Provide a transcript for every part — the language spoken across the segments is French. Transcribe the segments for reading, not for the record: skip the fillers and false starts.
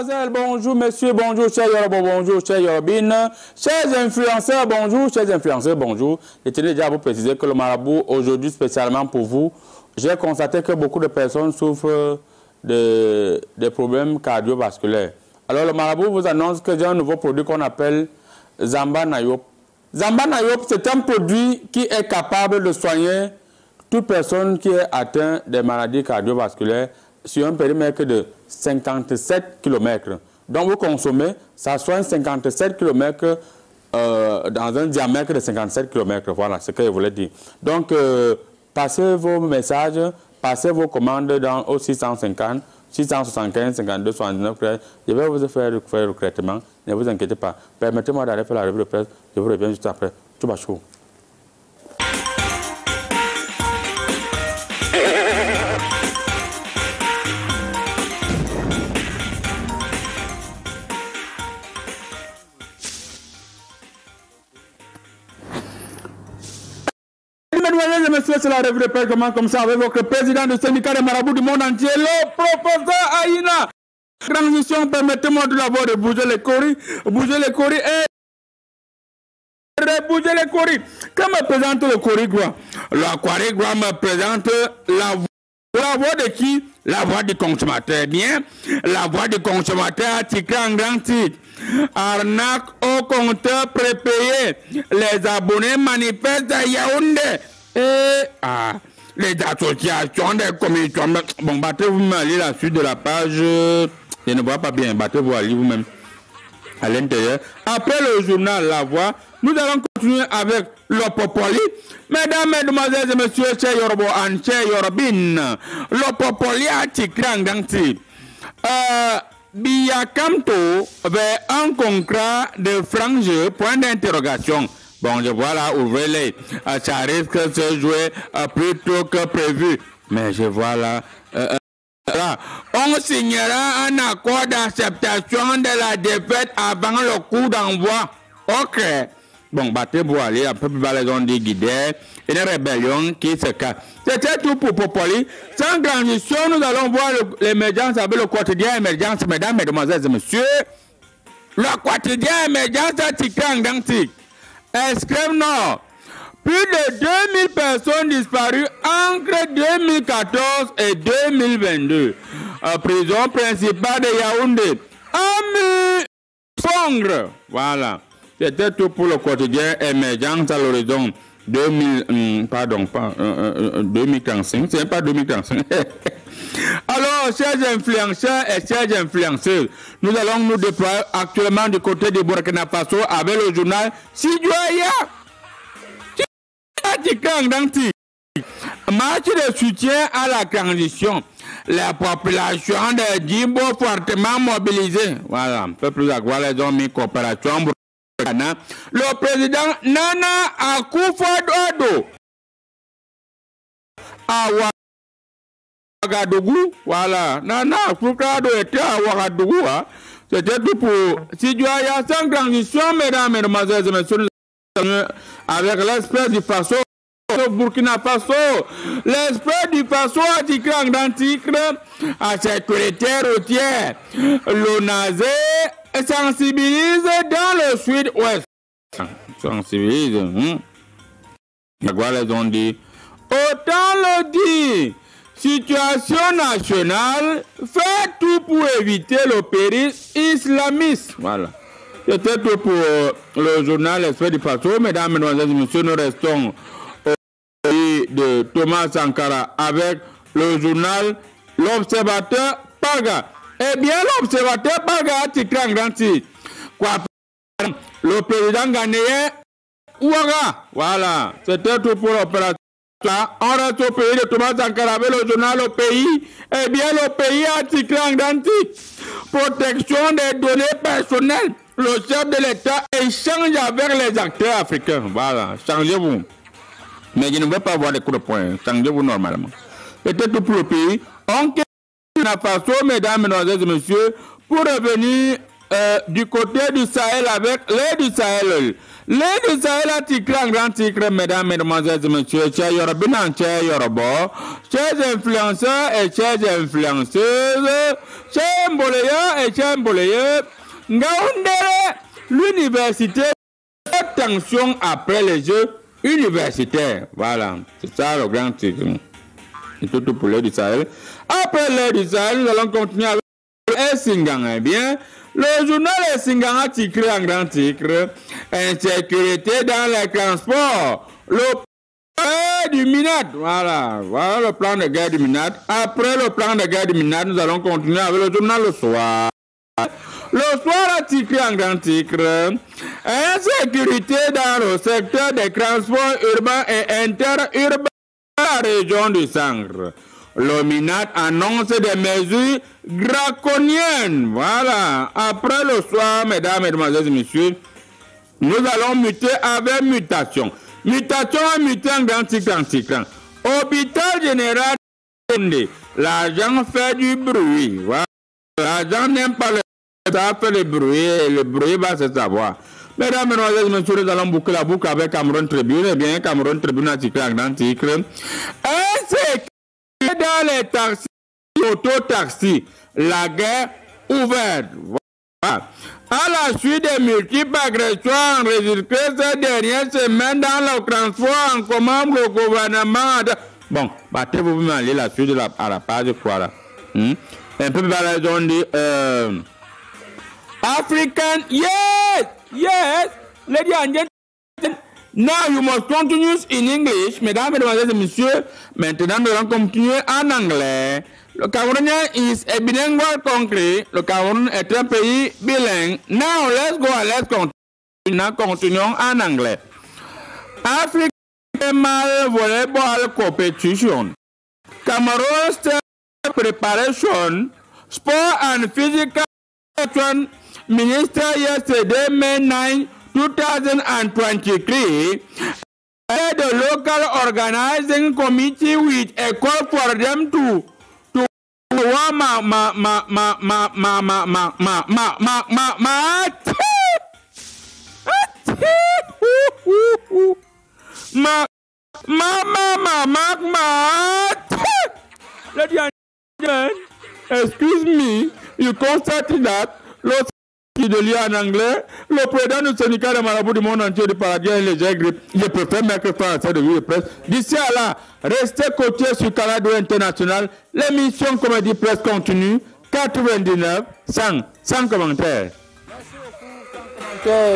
mademoiselles, bonjour messieurs, bonjour chers Yoruba, bonjour chers Yorubines, chers influenceurs, bonjour, chers influenceurs, bonjour. Je tenais déjà à vous préciser que le marabout, aujourd'hui spécialement pour vous, j'ai constaté que beaucoup de personnes souffrent des problèmes cardiovasculaires. Alors le marabout vous annonce que j'ai un nouveau produit qu'on appelle Zamba Nayop. Zamba Nayop, c'est un produit qui est capable de soigner toute personne qui est atteinte des maladies cardiovasculaires sur un périmètre de 57 km. Donc vous consommez, ça soigne 57 km dans un diamètre de 57 km. Voilà ce que je voulais dire. Donc passez vos messages, passez vos commandes au 650, 675, 52, 79. Je vais vous faire le traitement. Ne vous inquiétez pas. Permettez-moi d'aller faire la revue de presse. Je vous reviens juste après. Tout va chaud. Mesdames et messieurs, c'est la revue de presse, comme ça, avec votre président du syndicat des marabouts du monde entier, le professeur Aïna. Transition, permettez-moi de l'avoir de bouger les coris et rebouger les coris. Quand me présente le corigua, le corigua me présente la voix de qui? La voix du consommateur. Bien, la voix du consommateur article en grand titre. Arnaque au compteur prépayé. Les abonnés manifestent à Yaoundé. Et les associations des commissions. Bon, battez-vous à lire la suite de la page. Je ne vois pas bien. Battez-vous à lire vous-même à l'intérieur. Après le journal La Voix, nous allons continuer avec l'Opopoli. Mesdames, mesdemoiselles et messieurs, chers Yoruba, chers Yorubines, l'Opopoli a tiré en grand titre. Biakamto vers un contrat de frange, point d'interrogation. Bon, je vois là, ouvrez-les. Ça risque de se jouer plus tôt que prévu. Mais je vois là. On signera un accord d'acceptation de la défaite avant le coup d'envoi. Ok. Bon, battez-vous aller un peu plus bas les ondes guidées. Une rébellion qui se casse. C'était tout pour Popoli. Sans transition, nous allons voir l'émergence avec le quotidien émergence, mesdames, mesdemoiselles et messieurs. Le quotidien émergence a ticré en Gantic. Extrême Nord. Plus de 2000 personnes disparues entre 2014 et 2022. Prison principale de Yaoundé. Songre. Voilà. C'était tout pour le quotidien émergence à l'horizon 2045. C'est pas 2045. Alors, chers influenceurs et chers influenceuses, nous allons nous déployer actuellement du côté de Burkina Faso avec le journal Sidouaya. Marche de soutien à la transition. La population de Djimbo fortement mobilisée. Voilà, un peu plus à quoi les ont mis coopération. Le président Nana Akufo-Addo à Ouagadougou. Voilà, Nana Akufo-Addo était à Ouagadougou. Hein. C'était tout pour Sidouaya sans transition, mesdames, mesdemoiselles et messieurs. Avec l'espèce du Faso Burkina Faso, l'espèce du Faso a dit en d'anticle à sécurité routière. L'ONASE sensibilise dans le sud-ouest. Sensibilise. Quoi les ont dit? Autant le dire. Situation nationale, fait tout pour éviter le péril islamiste. Voilà. C'était tout pour le journal L'Esprit du Faso. Mesdames, mesdemoiselles et messieurs, nous restons au pays de Thomas Sankara avec le journal L'Observateur Paga. Eh bien, l'Observateur Paga a titré en grand titre. Le président ghanéen Ouaga. Voilà. C'était tout pour l'opération. On reste au pays de Thomas Sankara avec le journal Le Pays. Eh bien, le pays a titré en grand titre. Protection des données personnelles. Le chef de l'État échange avec les acteurs africains. Voilà, changez-vous. Mais je ne veux pas avoir des coups de poing. Changez-vous normalement. C'était tout pour le pays. On quitte la Faso, mesdames, mesdemoiselles et messieurs, pour revenir du côté du Sahel avec l'aide du Sahel. Les du Sahel a titré en grand titre, mesdames, mesdemoiselles et messieurs, chers Yorobins, chers Yorobos, chers influenceurs et chers influenceuses, chers mboléens et chers mboléens, Ngaoundere, l'université, attention après les jeux universitaires. Voilà, c'est ça le grand titre. C'est tout pour l'aide du Sahel. Après l'aide du Sahel, nous allons continuer avec Singang. Eh bien, le journal Singang a titré en grand titre insécurité dans les transports. Le plan du MINAD. Voilà le plan de guerre du MINAD. Après le plan de guerre du MINAD, nous allons continuer avec le journal Le Soir. Le Soir a titré en grand titre insécurité dans le secteur des transports urbains et interurbains de la région du Sangre. Le MINAD annonce des mesures draconiennes. Voilà. Après Le Soir, mesdames, mesdemoiselles et messieurs, nous allons muter avec mutation. Mutation a muté en grand titre en titre. Hôpital général, l'argent fait du bruit. Voilà. L'argent n'aime pas ça fait le bruit va se savoir. Mesdames, mesdemoiselles et messieurs, nous allons boucler la boucle avec Cameroun Tribune. Eh bien, Cameroun Tribune a titré en grand titre. Insécurité dans les taxis, auto-taxis, la guerre ouverte. Voilà. À la suite des multiples agressions enregistrées ces dernières semaines dans le transport en commun, le gouvernement... Bon, battez-vous même aller la suite à la page 3 là. Un peu plus bas, ils ont dit... African, yes, ladies and gentlemen, now you must continue in English, mesdames, mesdemoiselles et messieurs. Maintenant, nous allons continuer en anglais. Le Camerounien is a bilingual country. Le Cameroun est un pays bilingue. Now, let's go and let's continue. Now, continuons en anglais. African volleyball competition. Cameroon state preparation, sport and physical education. Minister yesterday, May 9, 2023, had the local organizing committee with a call for them to excuse me, you constated that de lire en anglais, le président du syndicat de marabouts du monde entier du paradis et les aigres, je préfère mettre fin à cette revue de presse. D'ici à là, restez coachés sur Canal International. L'émission Comédie Presse continue. 99, 100 commentaires.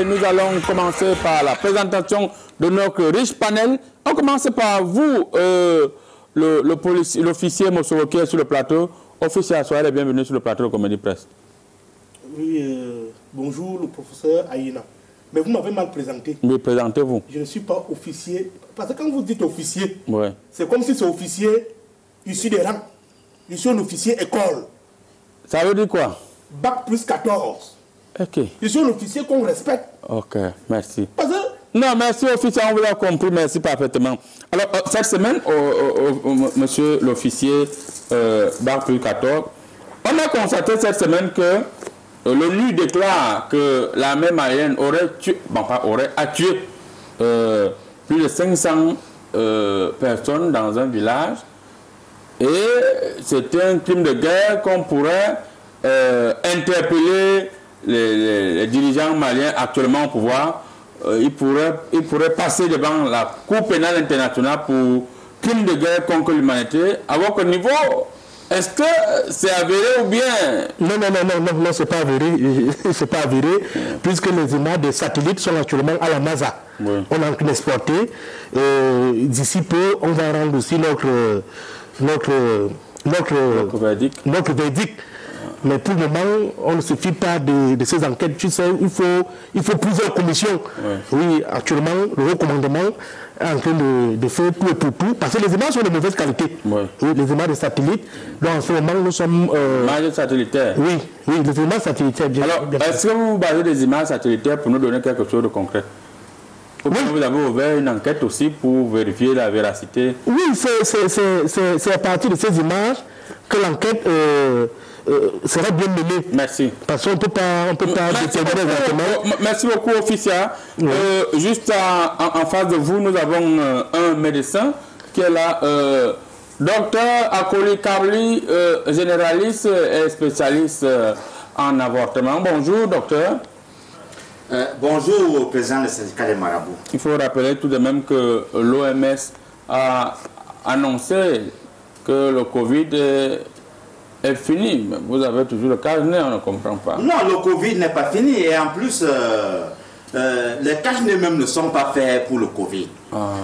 Nous allons commencer par la présentation de notre riche panel. On commence par vous, l'officier Mossoro qui est sur le plateau. Officier, soyez bienvenue sur le plateau de Comédie Presse. Oui, bonjour le professeur Aïna. Mais vous m'avez mal présenté. Oui, présentez-vous. Je ne suis pas officier. Parce que quand vous dites officier, ouais, c'est comme si c'est officier issu des rangs. Je suis un officier école. Ça veut dire quoi? Bac plus 14. Ok. Je suis un officier qu'on respecte. Ok, merci. Parce que... Non, merci officier, on vous a compris, merci parfaitement. Alors, cette semaine, monsieur l'officier Bac plus 14, on a constaté cette semaine que l'ONU déclare que l'armée malienne aurait tué, a tué plus de 500 personnes dans un village. Et c'est un crime de guerre qu'on pourrait interpeller les dirigeants maliens actuellement au pouvoir. Ils pourraient passer devant la Cour pénale internationale pour crime de guerre contre l'humanité. À votre niveau, est-ce que c'est avéré ou bien... Non, c'est pas avéré. C'est pas avéré, puisque les images des satellites sont actuellement à la NASA. Oui. On a pu l'exporter. D'ici peu, on va rendre aussi notre verdict. Mais pour le moment, on ne se fie pas de ces enquêtes. Tu sais, il faut plusieurs commissions. Oui. Oui, actuellement, le recommandement est en train de faire tout et pour tout. Parce que les images sont de mauvaise qualité. Oui. Oui, les images de satellites. Donc en ce moment, nous sommes... Images satellitaires. Oui, les images satellitaires. Alors, est-ce que vous vous basez des images satellitaires pour nous donner quelque chose de concret? Oui. Vous avez ouvert une enquête aussi pour vérifier la véracité? Oui, c'est à partir de ces images que l'enquête serait bien mené. Merci. Parce qu'on ne peut pas déterminer exactement. Merci beaucoup, officier. Oui. Juste en face de vous, nous avons un médecin qui est là. Docteur Akoli Karli, généraliste et spécialiste en avortement. Bonjour, docteur. Bonjour au président du syndicat des marabouts. Il faut rappeler tout de même que l'OMS a annoncé que le Covid est fini. Vous avez toujours le cache-nez, on ne comprend pas. Non, le Covid n'est pas fini et en plus, les cache-nez même ne sont pas faits pour le Covid.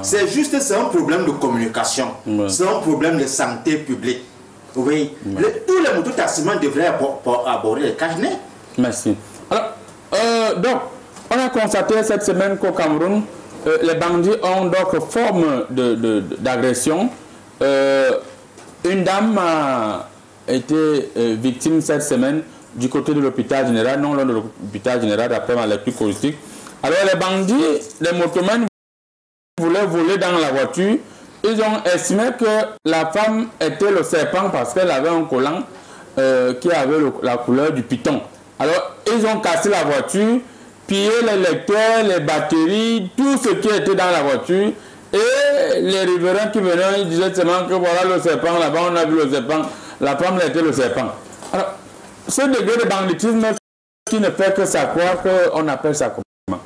C'est juste un problème de communication. C'est un problème de santé publique. Oui. Tous les mototaximens devraient aborder les cache-nez. Merci. Alors, donc, on a constaté cette semaine qu'au Cameroun, les bandits ont d'autres formes d'agression. Une dame a été victime cette semaine du côté de l'hôpital général, non loin de l'hôpital général, d'après ma lecture politique. Alors les bandits, les motomènes voulaient voler dans la voiture. Ils ont estimé que la femme était le serpent parce qu'elle avait un collant qui avait la couleur du python. Alors ils ont cassé la voiture, pillé les lecteurs, les batteries, tout ce qui était dans la voiture. Et les riverains qui venaient, ils disaient seulement que voilà le serpent, là-bas on a vu le serpent, la femme était le serpent. Alors, ce degré de banditisme qui ne fait que ça croire qu'on appelle ça comment?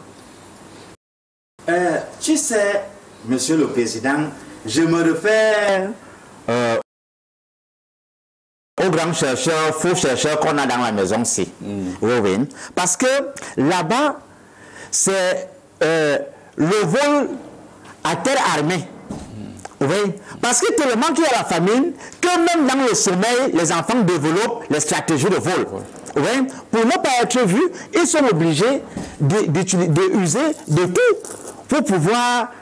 Tu sais, monsieur le président, je me réfère aux grands chercheurs, faux chercheurs qu'on a dans la maison ici. Oui. Parce que là-bas, c'est le vol à terre armée. Oui. Parce que tellement qu'il y a la famine, que même dans le sommeil, les enfants développent les stratégies de vol. Oui. Pour ne pas être vus, ils sont obligés d'user de tout pour pouvoir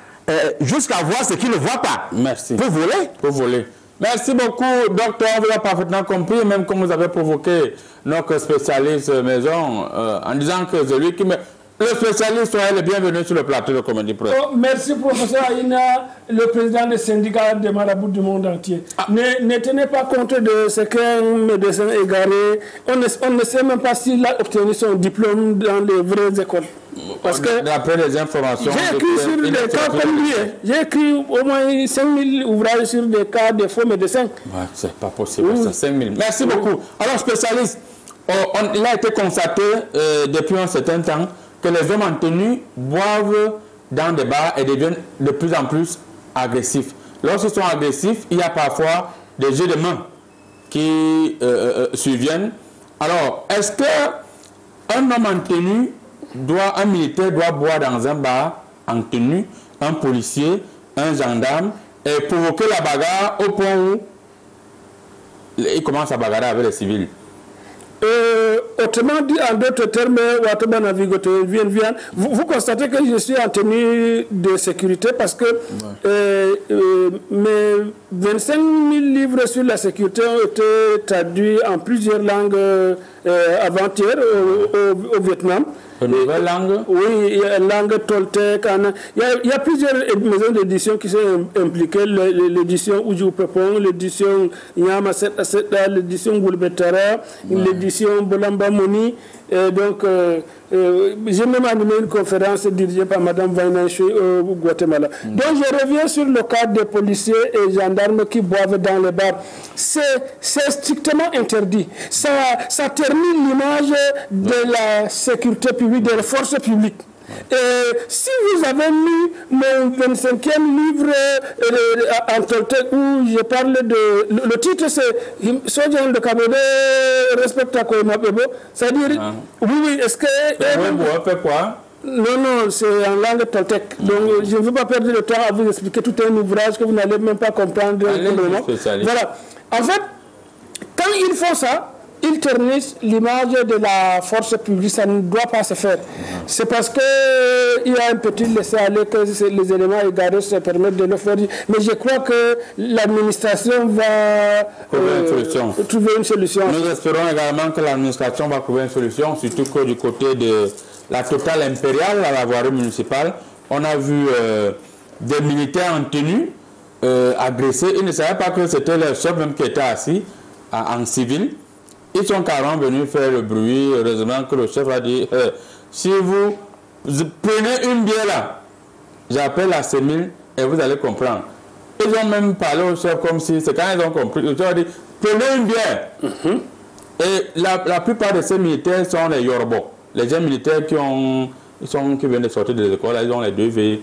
jusqu'à voir ce qu'ils ne voient pas. Merci. Pour voler. Pour voler. Merci beaucoup, docteur. Vous avez parfaitement compris, même comme vous avez provoqué notre spécialiste maison en disant que celui qui me... Le spécialiste, soyez le bienvenu sur le plateau de Comédie Presse. Merci, professeur Aïna, le président des syndicats des marabouts du monde entier. Ne tenez pas compte de ce qu'un médecin égaré. On ne sait même pas s'il a obtenu son diplôme dans les vraies écoles. Parce que d'après les informations, j'ai écrit sur des cas comme lui. J'ai écrit au moins 5000 ouvrages sur des cas de faux médecins. Ouais, c'est pas possible, ça, 5000. Merci beaucoup. Alors, spécialiste, il a été constaté depuis un certain temps que les hommes en tenue boivent dans des bars et deviennent de plus en plus agressifs. Lorsqu'ils sont agressifs, il y a parfois des jeux de main qui surviennent. Alors, est-ce qu'un homme en tenue, un militaire doit boire dans un bar en tenue, un policier, un gendarme, et provoquer la bagarre au point où il commence à bagarrer avec les civils? Autrement dit, en d'autres termes, vous constatez que je suis en tenue de sécurité parce que mes 25 000 livres sur la sécurité ont été traduits en plusieurs langues avant-hier au Vietnam. Une nouvelle langue? Oui, il y a la langue toltèque. Il y a plusieurs maisons d'édition qui sont impliquées. L'édition Oujou-Pepong, l'édition Nyama Seta, l'édition Goulbetara, l'édition Bolamba Moni. Donc, j'ai même animé une conférence dirigée par Mme Vainanche au Guatemala. Donc, je reviens sur le cas des policiers et gendarmes qui boivent dans les bars. C'est strictement interdit. Ça termine l'image de la sécurité publique, des forces publiques. Et si vous avez lu mon 25e livre en toltèque où je parle de... Le titre c'est Sojan de Kabede respecte à Koimapebo. C'est-à-dire, oui, est-ce que... quoi? Non, c'est en langue toltèque. Donc, je ne veux pas perdre le temps à vous expliquer tout un ouvrage que vous n'allez même pas comprendre. Voilà. En fait, quand ils font ça, ils ternissent l'image de la force publique, ça ne doit pas se faire. C'est parce qu'il y a un petit laisser-aller que les éléments égarés se permettent de le faire. Mais je crois que l'administration va trouver une solution. Nous espérons également que l'administration va trouver une solution, surtout que du côté de la Total Impériale, à la voirie municipale, on a vu des militaires en tenue agressés. Ils ne savaient pas que c'était leur chef même qui était assis en civil. Ils sont carrément venus faire le bruit. Heureusement que le chef a dit si vous prenez une bière là, j'appelle la CEMIL et vous allez comprendre. Ils ont même parlé au chef comme si c'est quand ils ont compris. Le chef a dit prenez une bière. Et la plupart de ces militaires sont les Yorbo, les jeunes militaires qui viennent de sortir des écoles. Là, ils ont les 2V,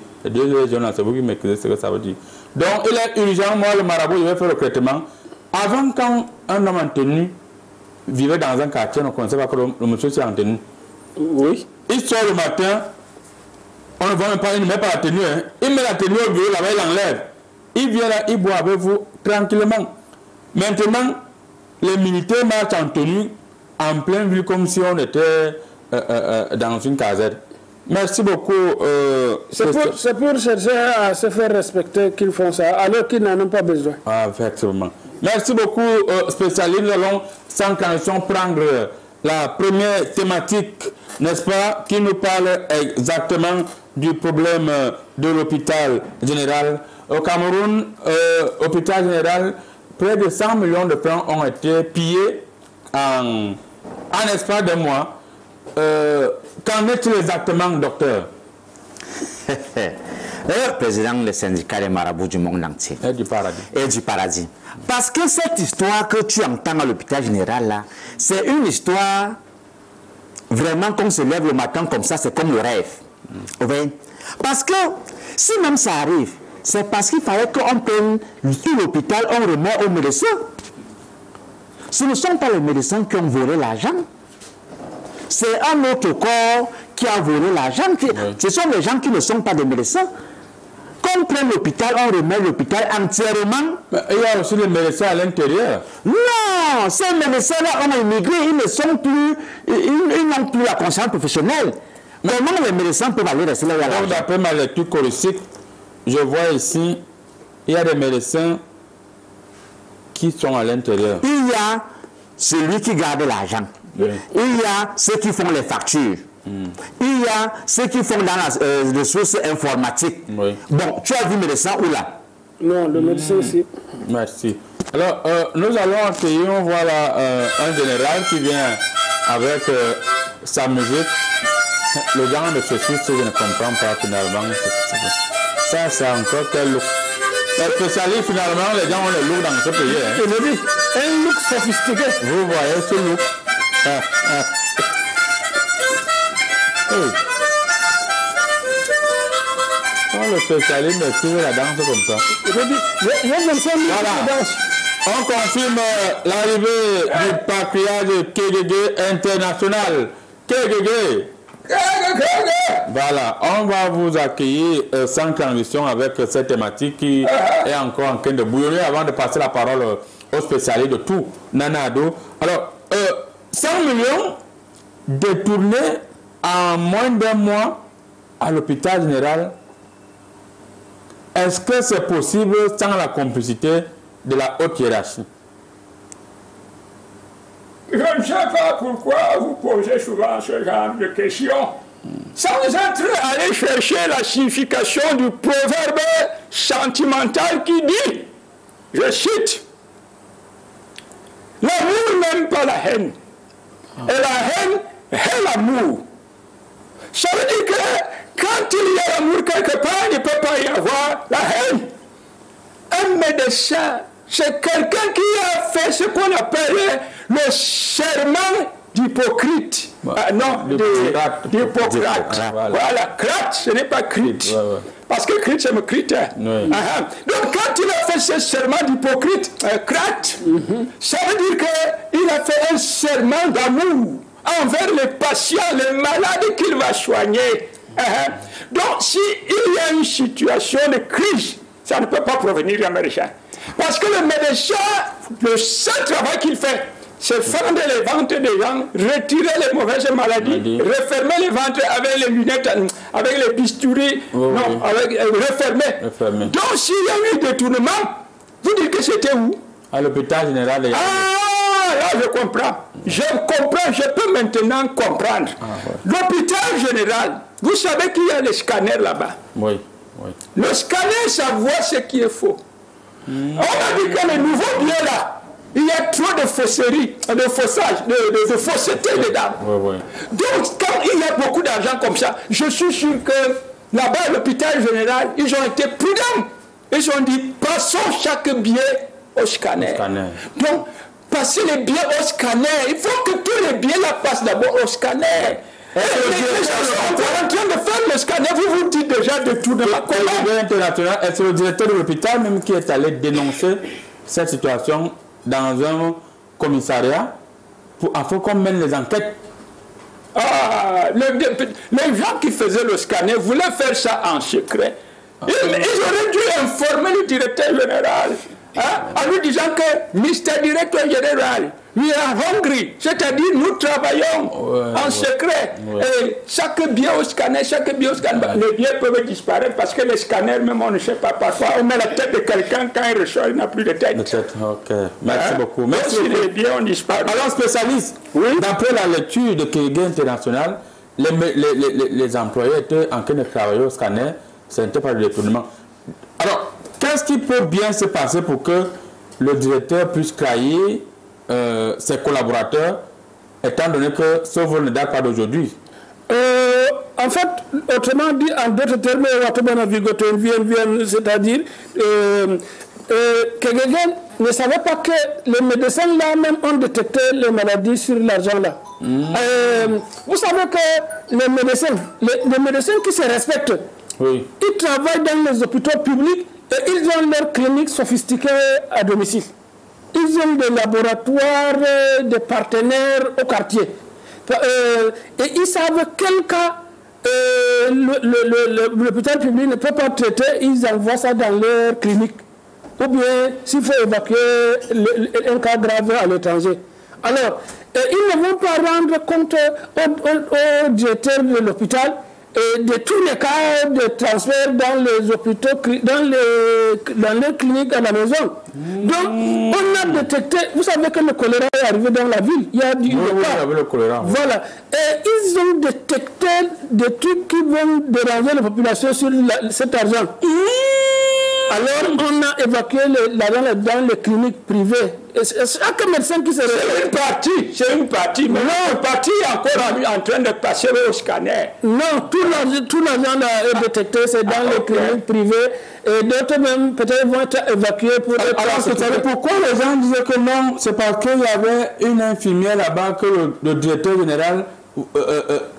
jeunes, c'est vous qui maîtrisez ce que ça veut dire. Donc il est urgent, moi le marabout, il va faire le traitement. Avant, quand un homme en tenue vivait dans un quartier, on ne connaissait pas que le monsieur s'est en tenue. Oui. Il sort le matin, on ne voit même pas, il ne met pas la tenue. Hein. Il met la tenue au bureau, là-bas, il l'enlève. Il vient là, il boit avec vous tranquillement. Maintenant, les militaires marchent en tenue en pleine ville comme si on était dans une caserne. Merci beaucoup. C'est pour chercher à se faire respecter qu'ils font ça, alors qu'ils n'en ont pas besoin. Ah, effectivement. Merci beaucoup, spécialiste. Nous allons, sans transition, prendre la première thématique, n'est-ce pas, qui nous parle exactement du problème de l'hôpital général. Au Cameroun, hôpital général, près de 100 millions de francs ont été pillés en espace de mois. Qu'en est-il exactement, docteur? Le président du syndicat des marabouts du monde entier. Et du paradis. Et du paradis. Parce que cette histoire que tu entends à l'hôpital général, là, c'est une histoire vraiment qu'on se lève le matin comme ça, c'est comme le rêve. Oui. Parce que si même ça arrive, c'est parce qu'il fallait qu'on prenne tout l'hôpital, on remet aux médecins. Ce ne sont pas les médecins qui ont volé l'argent. C'est un autre corps qui a volé l'argent. Ce sont les gens qui ne sont pas des médecins. Quand on prend l'hôpital, on remet l'hôpital entièrement. Mais il y a aussi les médecins à l'intérieur. Non, ces médecins-là ont immigré, ils ne sont plus, ils n'ont plus la conscience professionnelle. Comment les médecins peuvent aller rester là où il y a l'argent? D'après ma lecture choristique, je vois ici, il y a des médecins qui sont à l'intérieur. Il y a celui qui garde l'argent. Oui. Il y a ceux qui font les factures. Il y a ceux qui font dans la ressources informatiques. Oui. Bon, tu as vu médecin où là? Non, le médecin aussi. Merci. Alors, nous allons accueillir, voilà, un général qui vient avec sa musique. Le genre de ceci, je ne comprends pas finalement. Ça, c'est encore quel look. Les spécialistes, finalement, les gens ont le look dans ce pays. Hein. Je dis, un look sophistiqué. Vous voyez ce look. Oh, le spécialiste maîtrise la danse comme ça. Je dis, voilà. On confirme l'arrivée du patriarche Kégégué international. Kégégué. Voilà, on va vous accueillir sans transition avec cette thématique qui est encore en train de bouillonner avant de passer la parole aux spécialistes de tout Nanado. Alors, 100 millions détournés en moins d'un mois à l'hôpital général. Est-ce que c'est possible sans la complicité de la haute hiérarchie? Je ne sais pas pourquoi vous posez souvent ce genre de questions. Sans être allé chercher la signification du proverbe sentimental qui dit, je cite, l'amour n'aime pas la haine. Et la haine est l'amour. Ça veut dire que quand il y a l'amour quelque part, il ne peut pas y avoir la haine. Un médecin, c'est quelqu'un qui a fait ce qu'on appelle le serment d'Hippocrate. Non, d'Hippocrate. Voilà, crate, ce n'est pas crite. Parce que crite, c'est me critère. Donc, quand il a fait ce serment d'Hippocrate, crate, ça veut dire qu'il a fait un serment d'amour envers les patients, les malades qu'il va soigner. Donc, s'il y a une situation de crise, ça ne peut pas provenir d'un médecin. Parce que le médecin, le seul travail qu'il fait, c'est fendre les ventres des gens, retirer les mauvaises maladies, refermer les ventres avec les lunettes, avec les bistouris, refermer. Donc, s'il y a eu détournement, vous dites que c'était où? À l'hôpital général. Là, je comprends. Je comprends, je peux maintenant comprendre. L'hôpital général, vous savez qu'il y a les scanners là-bas. Oui. Le scanner, ça voit ce qui est faux. On a dit que le nouveau bien là, Il y a trop de fausseries, de faussages, de fausseté dedans. Oui. Donc, quand il y a beaucoup d'argent comme ça, je suis sûr que là-bas, à l'hôpital général, ils ont été prudents. Ils ont dit, passons chaque billet au scanner. Donc, passer les billets au scanner. Il faut que tous les billets là passent d'abord au scanner. Les gens sont en train de faire le scanner. Vous dites déjà de tout de la international. Est-ce le directeur de l'hôpital même qui est allé dénoncer cette situation dans un commissariat afin qu'on mène les enquêtes? Les gens qui faisaient le scanner voulaient faire ça en secret. Ils auraient dû informer le directeur général en lui disant que Mr. Directeur général, we are hungry, c'est-à-dire nous travaillons en secret. Et chaque billet au scanner, les billets peuvent disparaître parce que les scanners, même on ne sait pas, parfois on met la tête de quelqu'un, quand il ressort, il n'a plus de tête. Merci beaucoup. Merci beaucoup. Les billets ont disparu. Alors, spécialiste, d'après la lecture de Kégué International, les employés étaient en train de travailler au scanner, ce n'était pas le détournement. Alors, qu'est-ce qui peut bien se passer pour que le directeur puisse trahir ses collaborateurs, étant donné que ce vol ne date pas d'aujourd'hui? En fait, autrement dit, en d'autres termes, c'est-à-dire quelqu'un ne savait pas que les médecins là même ont détecté les maladies sur l'argent là. Vous savez que les médecins qui se respectent, ils travaillent dans les hôpitaux publics et ils ont leurs cliniques sophistiquées à domicile. Ils ont des laboratoires, des partenaires au quartier. Et ils savent quel cas l'hôpital public ne peut pas traiter, ils envoient ça dans leur clinique. Ou bien s'il faut évacuer un cas grave à l'étranger. Alors, ils ne vont pas rendre compte au directeur de l'hôpital de tous les cas de transfert dans les hôpitaux, dans les cliniques à la maison. Donc, on a détecté, vous savez que le choléra est arrivé dans la ville. Il y a du le choléra. Voilà. Et ils ont détecté des trucs qui vont déranger la population sur cet argent. Alors, on a évacué l'argent dans les cliniques privées. Et chaque médecin qui se réveille. C'est une partie. Mais non, une partie est encore en train de passer au scanner. Non, tout l'argent est détecté, c'est dans les cliniques privées. Et d'autres même, peut-être, vont être évacués pour... Alors, c'est pourquoi les gens disaient que non? C'est parce qu'il y avait une infirmière là-bas que le directeur général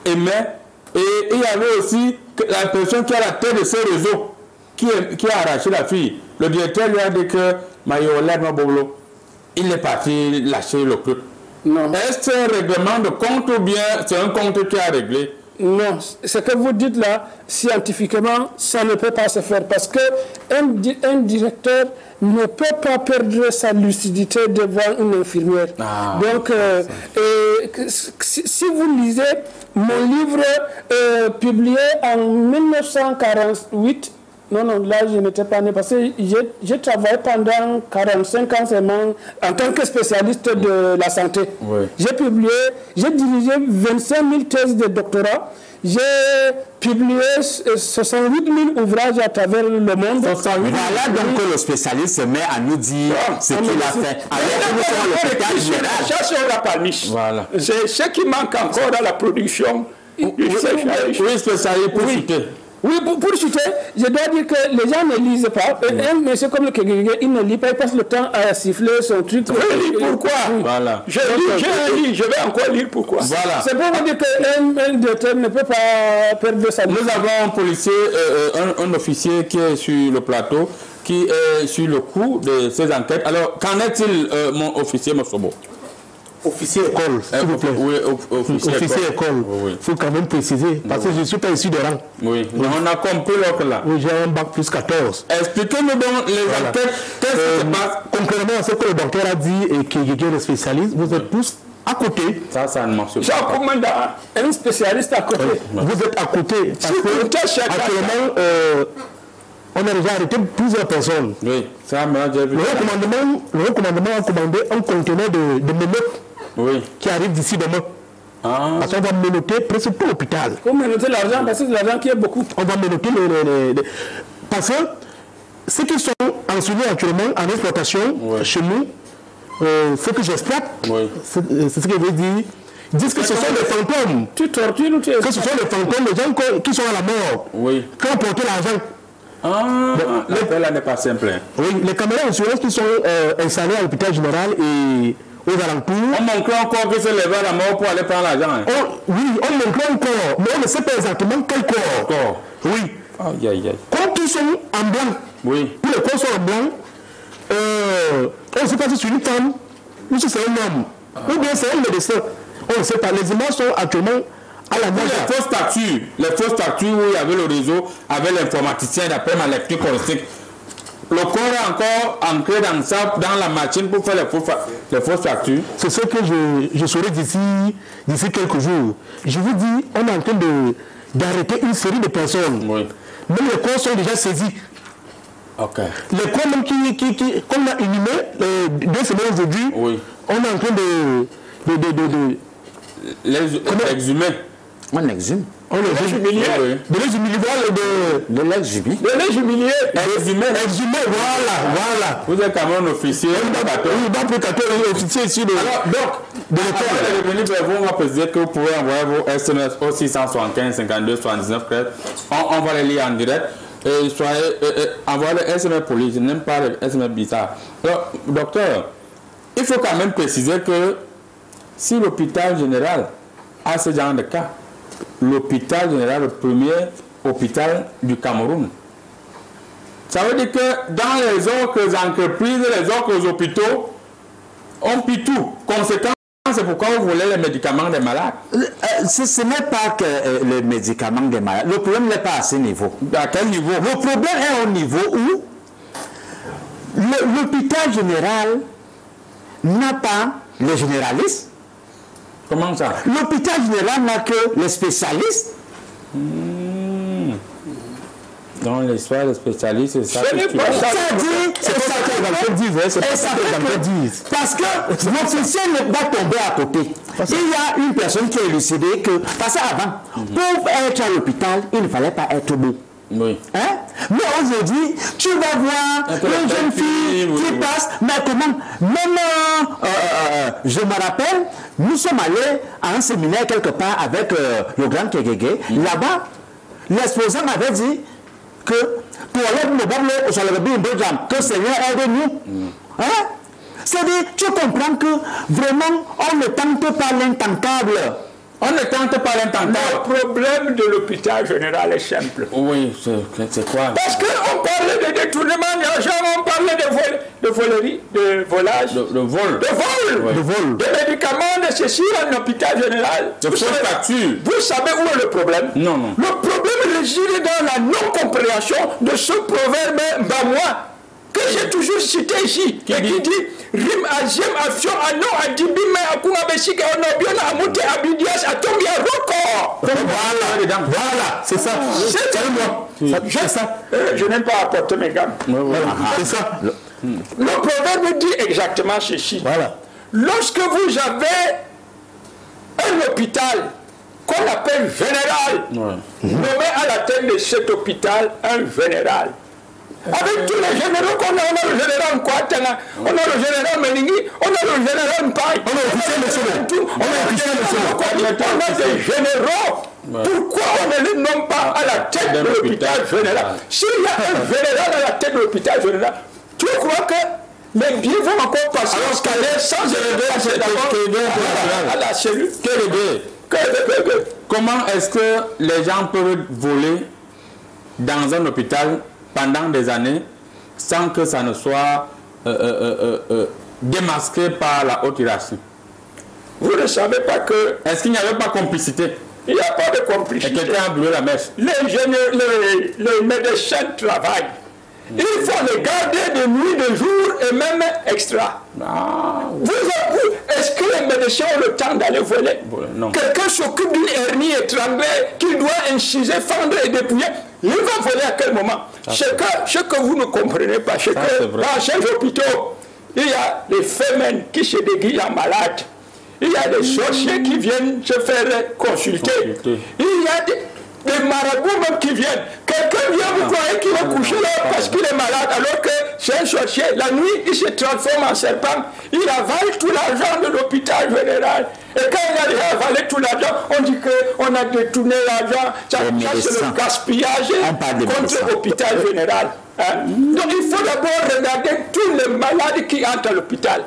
aimait. Et il y avait aussi la personne qui a la tête de ce réseau. Qui a arraché la fille. Le directeur lui a dit que il est parti lâcher le truc. Non. Est-ce que c'est un règlement de compte ou bien c'est un compte qui a réglé? Non, ce que vous dites là, scientifiquement, ça ne peut pas se faire parce qu'un directeur ne peut pas perdre sa lucidité devant une infirmière. Donc, si vous lisez mon livre publié en 1948, non, là, je n'étais pas né parce que j'ai travaillé pendant 45 ans seulement en tant que spécialiste de la santé. J'ai dirigé 25 000 thèses de doctorat. J'ai publié 68 000 ouvrages à travers le monde. Voilà donc que le spécialiste se met à nous dire ce qu'il a fait. Ça, c'est la palmiche. Voilà. C'est ce qui manque encore dans la production. Oui, spécialiste pour citer. Oui, pour citer, je dois dire que les gens ne lisent pas. Un monsieur comme le Kégué, il ne lit pas, il passe le temps à siffler son truc. Pourquoi? Voilà. Je vais encore lire pourquoi. Voilà. C'est pour vous dire qu'un directeur ne peut pas perdre sa vie. Nous avons un policier, un officier qui est sur le plateau, qui est sur le coup de ces enquêtes. Alors, qu'en est-il, mon officier Mosobo? Officier école, s'il vous plaît. Oui, officier école. Il faut quand même préciser, parce que je ne suis pas issu de rang. Oui, on a compris l'autre là. Oui, j'ai un bac plus 14. Expliquez-nous donc les enquêtes. Qu'est-ce qui se passe? Contrairement à ce que le banquier a dit et qui est le spécialiste, vous êtes tous à côté. Ça ne marche pas. Un spécialiste à côté. Vous êtes à côté. Parce que actuellement, on a déjà arrêté plusieurs personnes. Oui, ça m'a déjà vu. Le recommandement a commandé un conteneur de menottes qui arrive d'ici demain. Parce qu'on va menotter presque tout l'hôpital. Pour menotter l'argent, parce que c'est l'argent qui est beaucoup. On va menotter parce que ceux qui sont enseignés actuellement en exploitation chez nous, ce que j'exploite, c'est ce que veut dire. Ils disent que ce sont des fantômes. Tu tortures ou tu Que ce sont des fantômes, les gens qui sont à la mort. Oui. Qui ont porté l'argent. L'appel là n'est pas simple. Oui, les caméras d'assurance qui sont installées à l'hôpital général et aux alentours. On montre encore que c'est levé à la mort pour aller prendre l'argent. Oui, on montre encore, mais on ne sait pas exactement quel corps. Oui. Aïe, aïe, aïe. Comme tous sont en blanc. Oui. Tous les corps sont en blanc. On ne sait pas si c'est une femme ou si c'est un homme. Ou bien c'est un médecin. On ne sait pas. Les images sont actuellement à la mode. Les fausses statues où il y avait le réseau, avec l'informaticien d'après ma lecture holistique. Le corps est encore ancré dans la machine pour faire les fausses statues. C'est ce que je saurai d'ici quelques jours. Je vous dis, on est en train d'arrêter une série de personnes. Oui. Même les corps sont déjà saisis. Okay. Les corps même qu'on a inhumés 2 semaines aujourd'hui, oui. On est en train de les exhumer. On exhume. On les humilier. De les humilier. De les humilier. De les humilier. Exhumer, voilà. Vous êtes quand même un officier. Oui, un officier ici de l'école. Revenir vers vous, on va préciser que vous pouvez envoyer vos SMS au 675 52 79 13. On va les lire en direct. Et envoyez les SMS police. Je n'aime pas les SMS bizarres. Alors, docteur, il faut quand même préciser que si l'hôpital général a ce genre de cas, l'hôpital général, le premier hôpital du Cameroun, ça veut dire que dans les autres entreprises, les autres hôpitaux, on pille tout. Conséquence, c'est pourquoi vous voulez les médicaments des malades. Ce n'est pas que les médicaments des malades. Le problème n'est pas à ce niveau. À quel niveau? Le problème est au niveau où l'hôpital général n'a pas les généralistes. Comment ça? L'hôpital général n'a que les spécialistes. Dans l'histoire des spécialistes, c'est ça. Ce n'est pas ça. C'est ça que les disent. Parce que l'officier va tomber à côté. Il y a une personne qui a élucidé que, parce qu'avant, pour être à l'hôpital, il ne fallait pas être beau. Oui. Hein? Mais aujourd'hui, tu vas voir une jeune fille qui passe, mais comment? Même, je me rappelle, nous sommes allés à un séminaire quelque part avec le grand Kegege. Là-bas, l'exposant avait dit que pour aller que le Seigneur aide-nous. Hein? C'est-à-dire, tu comprends que vraiment, on ne tente pas l'intentable. On ne tente pas l'intentable. Le problème de l'hôpital général est simple. Oui, c'est quoi? Parce qu'on parlait de détournement d'argent, on parlait de volerie, de volage. De vol. De vol. De médicaments de ceci en hôpital général. Vous savez où est le problème? Non. Le problème réside dans la non-compréhension de ce proverbe bamois que j'ai toujours cité ici, qui dit Rim Aziem Afion Ano Adibime Akunga Beshika Onobiona Amute Abidias Atombia Roko. Voilà, c'est ça. C'est ça. Je n'aime pas apporter mes gammes. C'est ça. Le proverbe dit exactement ceci. Voilà. Lorsque vous avez un hôpital qu'on appelle général, nommé à la tête de cet hôpital un général. Avec tous les généraux qu'on a, on a le général Nkwatana, on a le général Meningi, on a le général Mpai, on a des généraux. Pourquoi on ne les nomme pas à la tête de l'hôpital général? S'il y a un général à la tête de l'hôpital général, tu crois que les biens vont encore passer au scanner sans passer d'abord à la cellule? Comment est-ce que les gens peuvent voler dans un hôpital pendant des années sans que ça ne soit démasqué par la haute hiérarchie? Vous ne savez pas que... Est-ce qu'il n'y avait pas complicité? Il n'y a pas de complicité. Et quelqu'un a brûlé la mèche. Les médecins travaillent. Il faut les garder de nuit, de jour et même extra. Est-ce que les médecins ont le temps d'aller voler? Quelqu'un s'occupe d'une hernie étranglée qu'il doit inciser, fendre et dépouiller. Il va voler à quel moment? Ce que vous ne comprenez pas, c'est que dans ces hôpitaux, il y a des femmes qui se déguisent en malades. Il y a des sorciers qui viennent se faire consulter. Il y a des marabouts même qui viennent. Quelqu'un vient, vous croyez qu'il va coucher là parce qu'il est malade, alors que c'est un sorcier. La nuit, il se transforme en serpent. Il avale tout l'argent de l'hôpital général. Et quand il a avalé tout l'argent, on dit qu'on a détourné l'argent. Ça, c'est le gaspillage contre l'hôpital général. Hein? Donc il faut d'abord regarder tous les malades qui entrent à l'hôpital.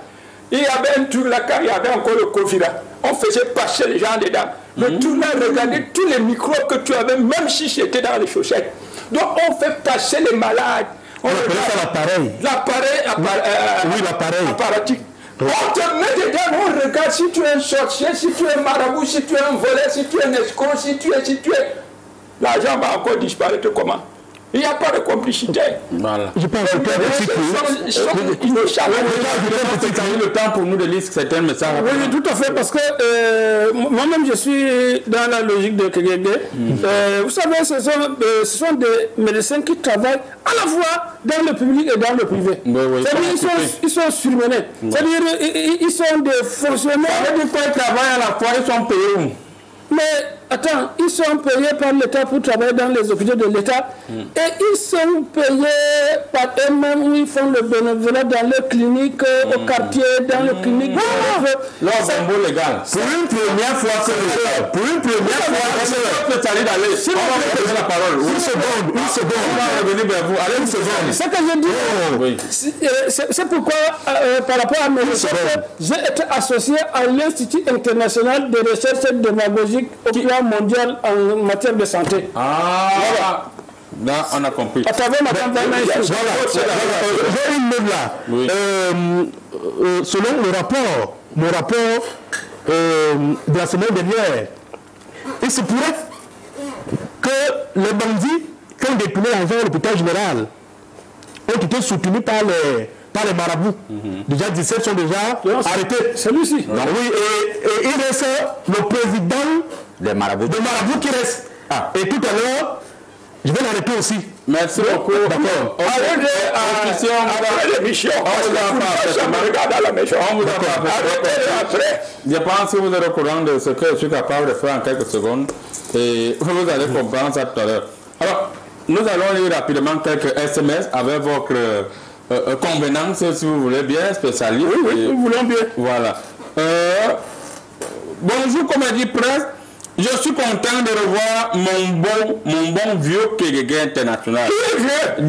Il y avait un truc là, quand il y avait encore le Covid, on faisait passer les gens dedans. Le tout là, regardez tous les microbes que tu avais, même si c'était dans les chaussettes. Donc on fait passer les malades. On appelle ça l'appareil. L'appareil apparatique. On te met dedans, on regarde si tu es un sorcier, si tu es un marabout, si tu es un voleur, si tu es un escroc, si tu es. L'argent va encore disparaître comment? Il n'y a pas de complicité. Voilà. Je pense que le temps pour nous de lire certains messages. Oui, tout à fait, parce que moi-même, je suis dans la logique de Kegege. Vous savez, ce sont des médecins qui travaillent à la fois dans le public et dans le privé. C'est-à-dire ils sont surmenés. C'est-à-dire ils sont des fonctionnaires. Ils travaillent à la fois, ils sont payés. Mais attends, ils sont payés par l'État pour travailler dans les hôpitaux de l'État et ils sont payés par eux-mêmes où ils font le bénévolat dans les cliniques, au quartier, dans les cliniques. Leur bombo légal. Pour une première fois, si on va vous poser la parole, une seconde, on va revenir vers vous. Allez, une seconde. Ce que je dis, c'est pourquoi, par rapport à mes recherches, j'ai été associé à l'Institut international de recherche démagogique au plan mondial en matière de santé. Ah, là, on a compris. À travers Madame Dana, j'ai une note là. Oui. Selon mon rapport de la semaine dernière, il se pourrait que les bandits qui ont détourné l'argent à l'hôpital général ont été soutenus par les marabouts. Déjà 17 sont déjà arrêtés. Celui-ci. Oui, et il reste le président des marabouts qui reste. Et tout à l'heure, je vais l'arrêter aussi. Merci beaucoup. D'accord. Après l'émission, on vous a pas. Je pense que vous êtes au courant de ce que je suis capable de faire en quelques secondes. Et vous allez comprendre ça tout à l'heure. Alors, nous allons lire rapidement quelques SMS avec votre convenance, si vous voulez bien, spécialiste. Oui, nous voulons bien. Voilà. Bonjour, Comédie Presse. Je suis content de revoir mon bon vieux Kegege international. Qui est vieux? Il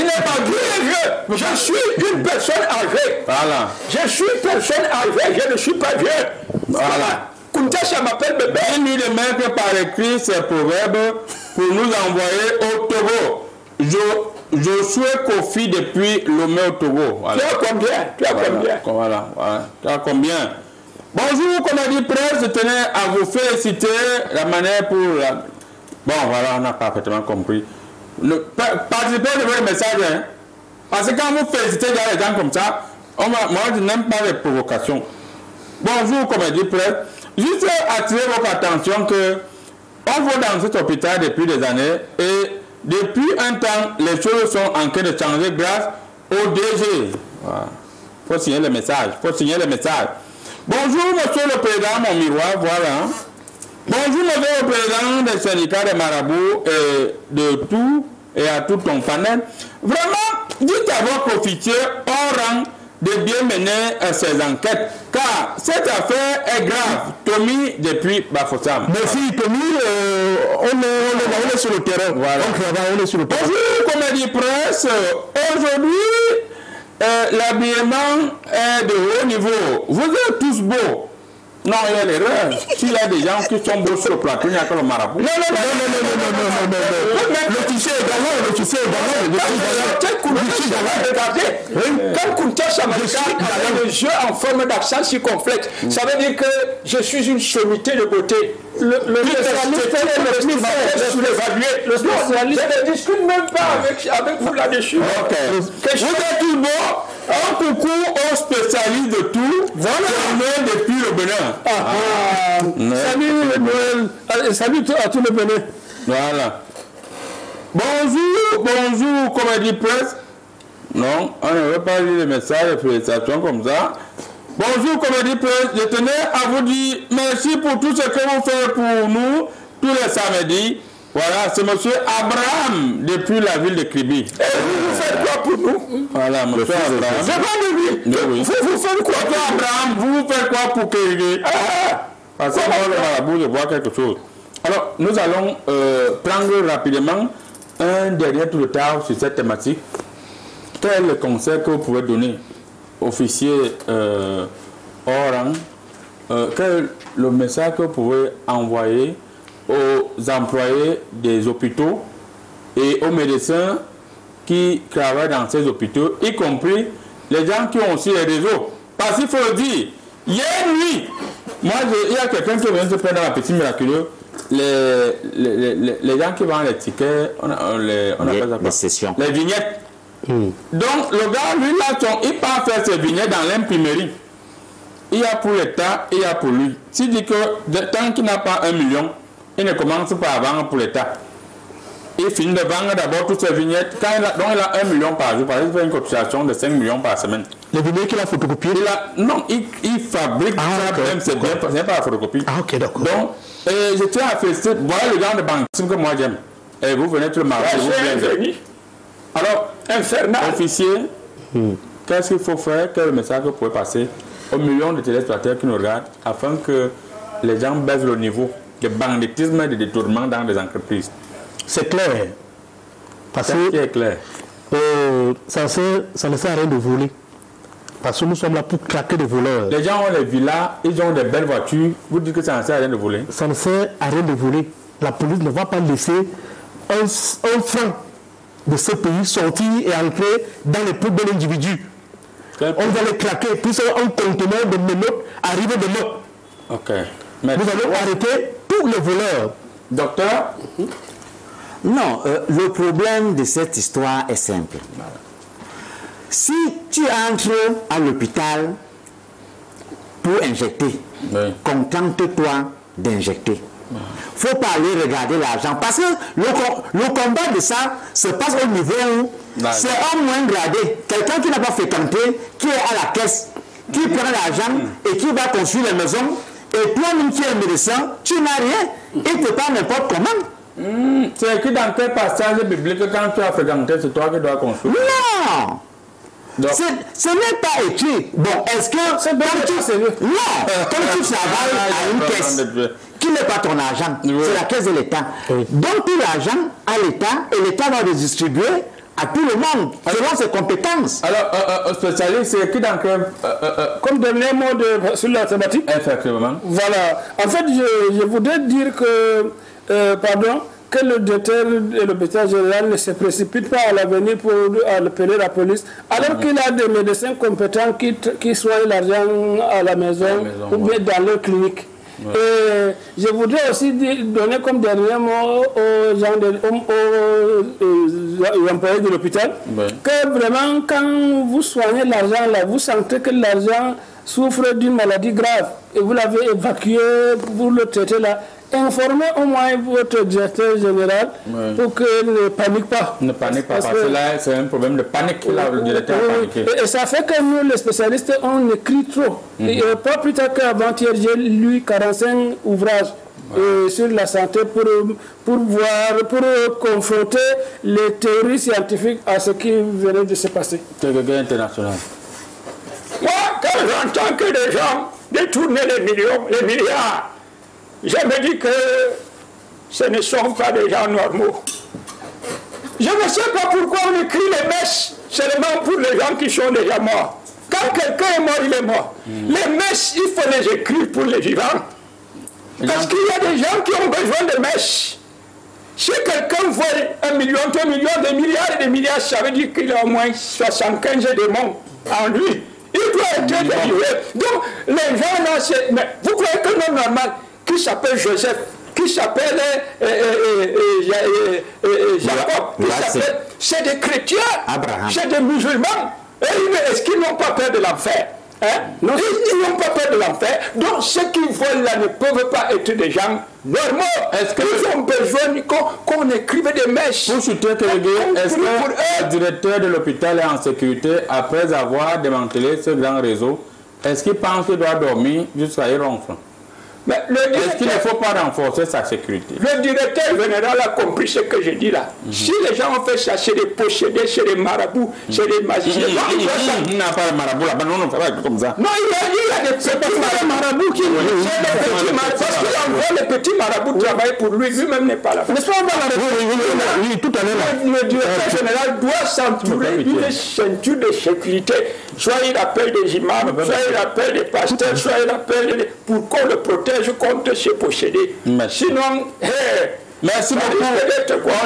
n'est pas vieux. Je suis une personne âgée. Voilà. Je suis une personne âgée. Je ne suis pas vieux. Voilà. Kuntasha m'appelle bébé. Il lui de mettre par écrit ses proverbes pour nous envoyer au Togo. Josué Kofi depuis Lomé au Togo. Voilà. Tu as combien? Voilà. Tu as combien? Bonjour, Comédie Presse, je tenais à vous féliciter la manière pour la... Bon, voilà, on a parfaitement compris. Participez de votre message, hein? Parce que quand vous félicitez les gens comme ça, moi, je n'aime pas les provocations. Bonjour, Comédie Presse. Juste attirer votre attention que on va dans cet hôpital depuis des années et depuis un temps, les choses sont en train de changer grâce au DG. Voilà. Faut signer le message. Bonjour, monsieur le président, mon miroir, voilà. Bonjour, monsieur le président des syndicats des marabouts et de tout, et à tout ton panel. Vraiment, dites à votre officier hors rang de bien mener ces enquêtes, car cette affaire est grave. Tommy, depuis Bafoussam. Merci, Tommy. On est sur le terrain. Voilà. On est sur le terrain. Bonjour, Comédie Presse. Aujourd'hui, l'habillement est de haut niveau. Vous êtes tous beaux. Non, il y a l'erreur. S'il y a des gens qui sont beaux sur le plateau, il n'y a que le marabout. Non. Le tissu également. Regardez, comme Kuntasha avec les yeux en forme d'accent circonflexe, ça veut dire que je suis une sommité de beauté. Le spécialiste est le spécialiste. Je ne discute même pas avec vous là-dessus. Vous êtes tous beaux. Un coucou aux spécialistes de tout. Voilà. Depuis le Bénin. Salut à tout le Bénin. Voilà. Bonjour, Comédie Presse. Non, on ne veut pas lire les messages de félicitations comme ça. Bonjour, Comédie Presse. Je tenais à vous dire merci pour tout ce que vous faites pour nous tous les samedis. Voilà, c'est monsieur Abraham depuis la ville de Kribi. Et vous faites quoi pour pour nous. Voilà, monsieur Abraham. C'est pas de lui. Vous faites quoi? Monsieur Abraham, vous faites quoi pour que... Parce que moi, le marabout, je vois quelque chose. Alors, nous allons prendre rapidement un dernier tour de table sur cette thématique. Quel est le conseil que vous pouvez donner, officier hors rang, quel est le message que vous pouvez envoyer aux employés des hôpitaux et aux médecins qui travaillent dans ces hôpitaux, y compris les gens qui ont aussi les réseaux? Parce qu'il faut le dire, hier nuit, moi, il y a quelqu'un qui vient de se prendre dans la petite miraculeuse. Les gens qui vendent les tickets, on appelle ça quoi? Sessions. Les vignettes. Donc, le gars, lui, là, il part faire ses vignettes dans l'imprimerie. Il y a pour l'État, il y a pour lui. S'il dit que tant qu'il n'a pas 1 million, il ne commence pas à vendre pour l'État. Il finit de vendre d'abord toutes ses vignettes. Quand il a 1 million par jour, par exemple, il fait une cotisation de 5 millions par semaine. Les vignettes qu'il a photocopiées? Non, il fabrique ça même, c'est bien, ce n'est pas la photocopie. Ah, ok, d'accord. Donc, je tiens à féliciter, voilà le genre de banque que moi j'aime. Et vous venez tout le marché, vous venez. Alors, infernal. Officier, qu'est-ce qu'il faut faire? Quel message que vous pouvez passer aux millions de téléspectateurs qui nous regardent afin que les gens baissent le niveau de banditisme et de détournement dans les entreprises? C'est clair. Parce C'est que clair. ça ne sert à rien de voler. Parce que nous sommes là pour craquer des voleurs. Les gens ont les villas, ils ont des belles voitures. Vous dites que ça ne sert à rien de voler? Ça ne sert à rien de voler. La police ne va pas laisser un franc de ce pays sortir et entrer dans les poubelles de l'individu. On va les claquer. Puis un conteneur de menottes arrive demain. Ok. Nous allons arrêter tous les voleurs. Docteur? Non, le problème de cette histoire est simple. Si tu entres à l'hôpital pour injecter, contente-toi d'injecter. Il ne faut pas aller regarder l'argent. Parce que le combat de ça se passe au niveau où c'est un moins gradé. Quelqu'un qui n'a pas fréquenté, qui est à la caisse, qui prend l'argent et qui va construire la maison. Et toi-même qui es médecin, tu n'as rien. Il te parle n'importe comment. C'est écrit dans quel passage biblique quand tu as fréquenté, c'est toi qui dois construire? Non! Donc, ce n'est pas écrit. Bon, est-ce que... C'est bien que c'est mieux. Non! Comme tu travailles à une caisse qui n'est pas ton argent, c'est la caisse de l'État. Donc, tout l'argent à l'État et l'État va le distribuer à tout le monde, selon ses compétences. Alors, spécialiste, c'est écrit dans quel... Comme dernier mot sur la thématique. Effectivement. Voilà. En fait, je voudrais dire que... que le directeur de l'hôpital général ne se précipite pas à l'avenir pour appeler la police, alors qu'il a des médecins compétents qui soignent l'argent à la maison ou bien dans leur clinique. Et je voudrais aussi donner comme dernier mot aux gens aux employés de l'hôpital que vraiment quand vous soignez l'argent là, vous sentez que l'argent souffre d'une maladie grave et vous l'avez évacué pour le traiter là, informez au moins votre directeur général pour qu'il ne panique pas. Ne panique pas, parce que là, c'est un problème de panique. Le directeur a paniqué. Et ça fait que nous, les spécialistes, on écrit trop. Et pas plus tard qu'avant-hier, j'ai lu 45 ouvrages sur la santé pour confronter les théories scientifiques à ce qui venait de se passer. Télégué international. Moi, quand j'entends que les gens détournent les millions, les milliards, je me dis que ce ne sont pas des gens normaux. Je ne sais pas pourquoi on écrit les messes seulement pour les gens qui sont déjà morts. Quand quelqu'un est mort, il est mort. Les messes, il faut les écrire pour les vivants. Parce qu'il y a des gens qui ont besoin de messes. Si quelqu'un voit 1 million, 2 millions, des milliards et des milliards, ça veut dire qu'il a au moins 75 démons en lui. Il doit être délivré. Donc, les gens là, mais vous croyez que l'homme normal, qui s'appelle Joseph, qui s'appelle Jacob, c'est des chrétiens, c'est des musulmans. Est-ce qu'ils n'ont pas peur de l'enfer? Ils n'ont pas peur de l'enfer. Donc ceux qui volent là ne peuvent pas être des gens normaux. Est-ce qu'ils ont besoin qu'on écrive des messes? Pour chuter est-ce que le directeur de l'hôpital est en sécurité après avoir démantelé ce grand réseau? Est-ce qu'il pense qu'il doit dormir jusqu'à y ronfler? Mais est-ce qu'il ne faut pas renforcer sa sécurité? Le directeur général a compris ce que je dis là. Si les gens ont fait chercher des possédés chez les marabouts, chez les magiciens, il n'a pas de marabout là-bas, non, ça va être comme ça. Non, il y a des petits marabouts qui parce qu'il envoie les petits marabouts travailler pour lui, lui-même n'est pas là. N'est-ce pas? Oui, tout à l'heure. Le directeur général doit s'entourer d'une ceinture de sécurité. Soit il appelle des imams, soit il appelle des pasteurs, soit il appelle pour qu'on le protège contre ces possédés. Sinon, merci beaucoup.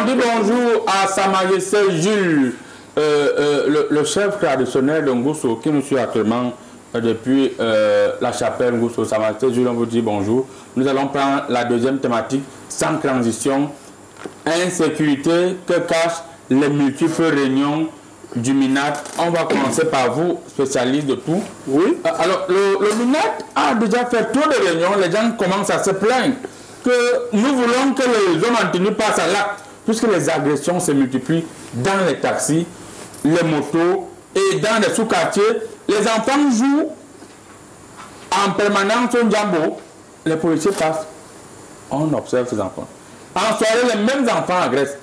On dit bonjour à Sa Majesté Jules, le chef traditionnel de Ngousso, qui nous suit actuellement depuis la chapelle Ngousso. Sa Majesté Jules, on vous dit bonjour. Nous allons prendre la deuxième thématique, sans transition, insécurité que cachent les multiples réunions du MINAT. On va commencer par vous, spécialiste de tout. Oui. Alors, le MINAT a déjà fait trop de réunions. Les gens commencent à se plaindre que nous voulons que les hommes en tenue passent à l'acte, puisque les agressions se multiplient dans les taxis, les motos et dans les sous-quartiers. Les enfants jouent en permanence au Djambo. Les policiers passent. On observe ces enfants. En soirée, les mêmes enfants agressent.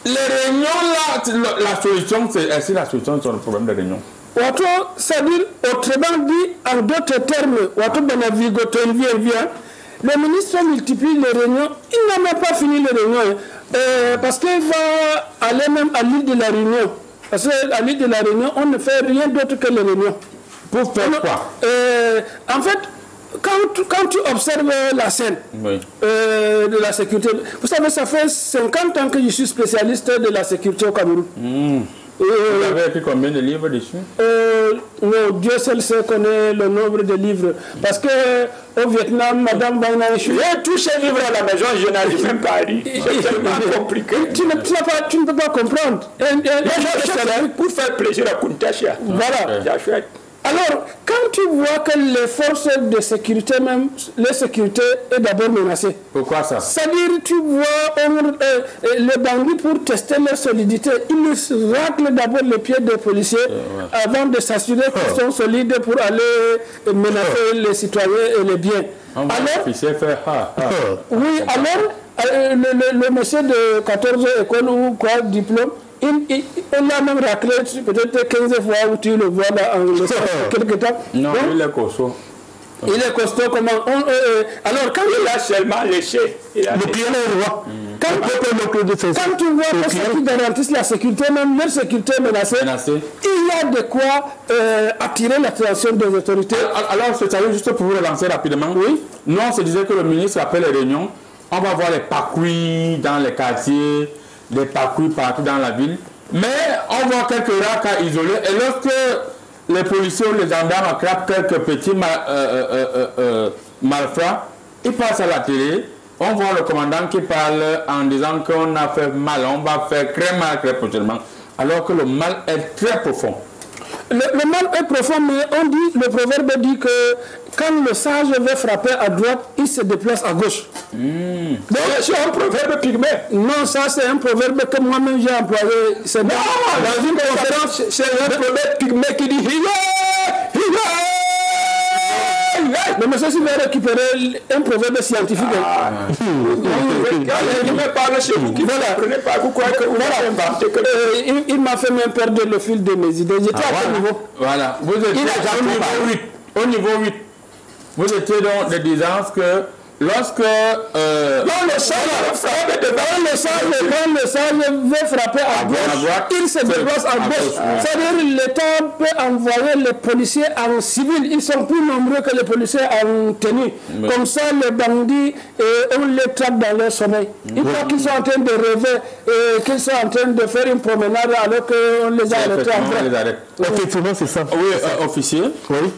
Les réunions, là, la solution, c'est est-ce que la solution sur le problème des réunions? C'est-à-dire, autrement dit, en d'autres termes, le ministre multiplie les réunions. Il n'a même pas fini les réunions. Parce qu'il va aller même à l'île de la Réunion. Parce qu'à l'île de la Réunion, on ne fait rien d'autre que les réunions. Pour faire quoi? En fait, quand tu observes la scène de la sécurité, vous savez, ça fait 50 ans que je suis spécialiste de la sécurité au Cameroun. Vous avez écrit combien de livres dessus? Non, Dieu seul sait connaît le nombre de livres. Parce que au Vietnam, Madame Baina, j'ai tous ces livres à la maison, je n'arrive même pas à lire. C'est tellement compliqué. Tu ne peux pas comprendre. Pour faire plaisir à Kuntasha. Voilà. Alors, quand tu vois que les forces de sécurité, même la sécurité est d'abord menacée. Pourquoi ça? C'est-à-dire, tu vois les bandits pour tester leur solidité, ils raclent d'abord les pieds des policiers avant de s'assurer qu'ils sont solides pour aller menacer les citoyens et les biens. Oui, alors, le monsieur de 14 écoles ou quoi, diplôme, on l'a même raclé peut-être 15 fois où tu le vois là en quelque temps. Non, il est costaud. Il est costaud comment alors quand il a seulement laissé. Le client est roi. Quand tu vois que ceux qui garantissent la sécurité, même leur sécurité menacée, il y a de quoi attirer l'attention des autorités. Alors, c'est juste pour vous relancer rapidement. Oui. Nous, on se disait que le ministre appelle les réunions. On va voir les patrouilles dans les quartiers, des patrouilles partout dans la ville. Mais on voit quelques rares cas isolés. Et lorsque les policiers ou les gendarmes attrapent quelques petits malfrats, ils passent à la télé. On voit le commandant qui parle en disant qu'on a fait mal, on va faire très mal très prochainement. Alors que le mal est très profond. Le mal est profond, mais on dit, le proverbe dit que quand le sage veut frapper à droite, il se déplace à gauche. Donc, c'est un proverbe pygmée. Non, ça c'est un proverbe que moi-même j'ai employé. C'est dans une conférence, c'est un proverbe pygmée qui dit mais monsieur, si vous récupérer un proverbe scientifique. Il m'a fait même perdre le fil de mes idées. J'étais à quel niveau? Voilà. Vous étiez au niveau 8. Vous étiez dans des distances que lorsque le sage veut frapper à droite, il se déplace à gauche. C'est-à-dire l'État peut envoyer les policiers en civil. Ils sont plus nombreux que les policiers en tenue. Comme ça, les bandits, on les trappe dans leur sommeil. Ils croient qu'ils sont en train de rêver, qu'ils sont en train de faire une promenade alors qu'on les a arrêtés en vrai. Effectivement, c'est ça. Oui, officier. Oui.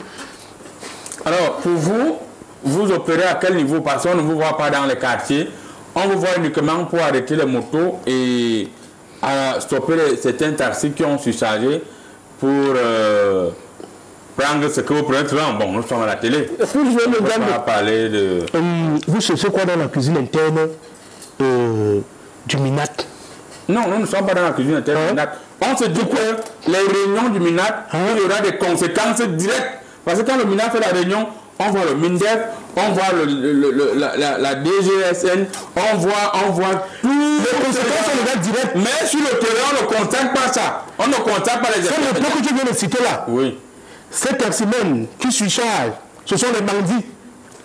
Alors, pour vous, vous opérez à quel niveau? Parce qu'on ne vous voit pas dans les quartiers. On vous voit uniquement pour arrêter les motos et stopper certains taxis qui ont surchargé pour prendre ce que vous prenez. Bon, nous sommes à la télé. On va parler de... Vous cherchez quoi dans la cuisine interne du MINAT? Non, nous ne sommes pas dans la cuisine interne du MINAT. On se dit que les réunions du MINAT, il y aura des conséquences directes. Parce que quand le MINAT fait la réunion, on voit le MINDEF, on voit la DGSN, on voit tout. Les conséquences sont déjà directes. Mais sur le terrain, on ne constate pas ça. On ne constate pas les effets. C'est le point que je viens de citer là. Oui. Ces taximens qui surchargent, ce sont les bandits.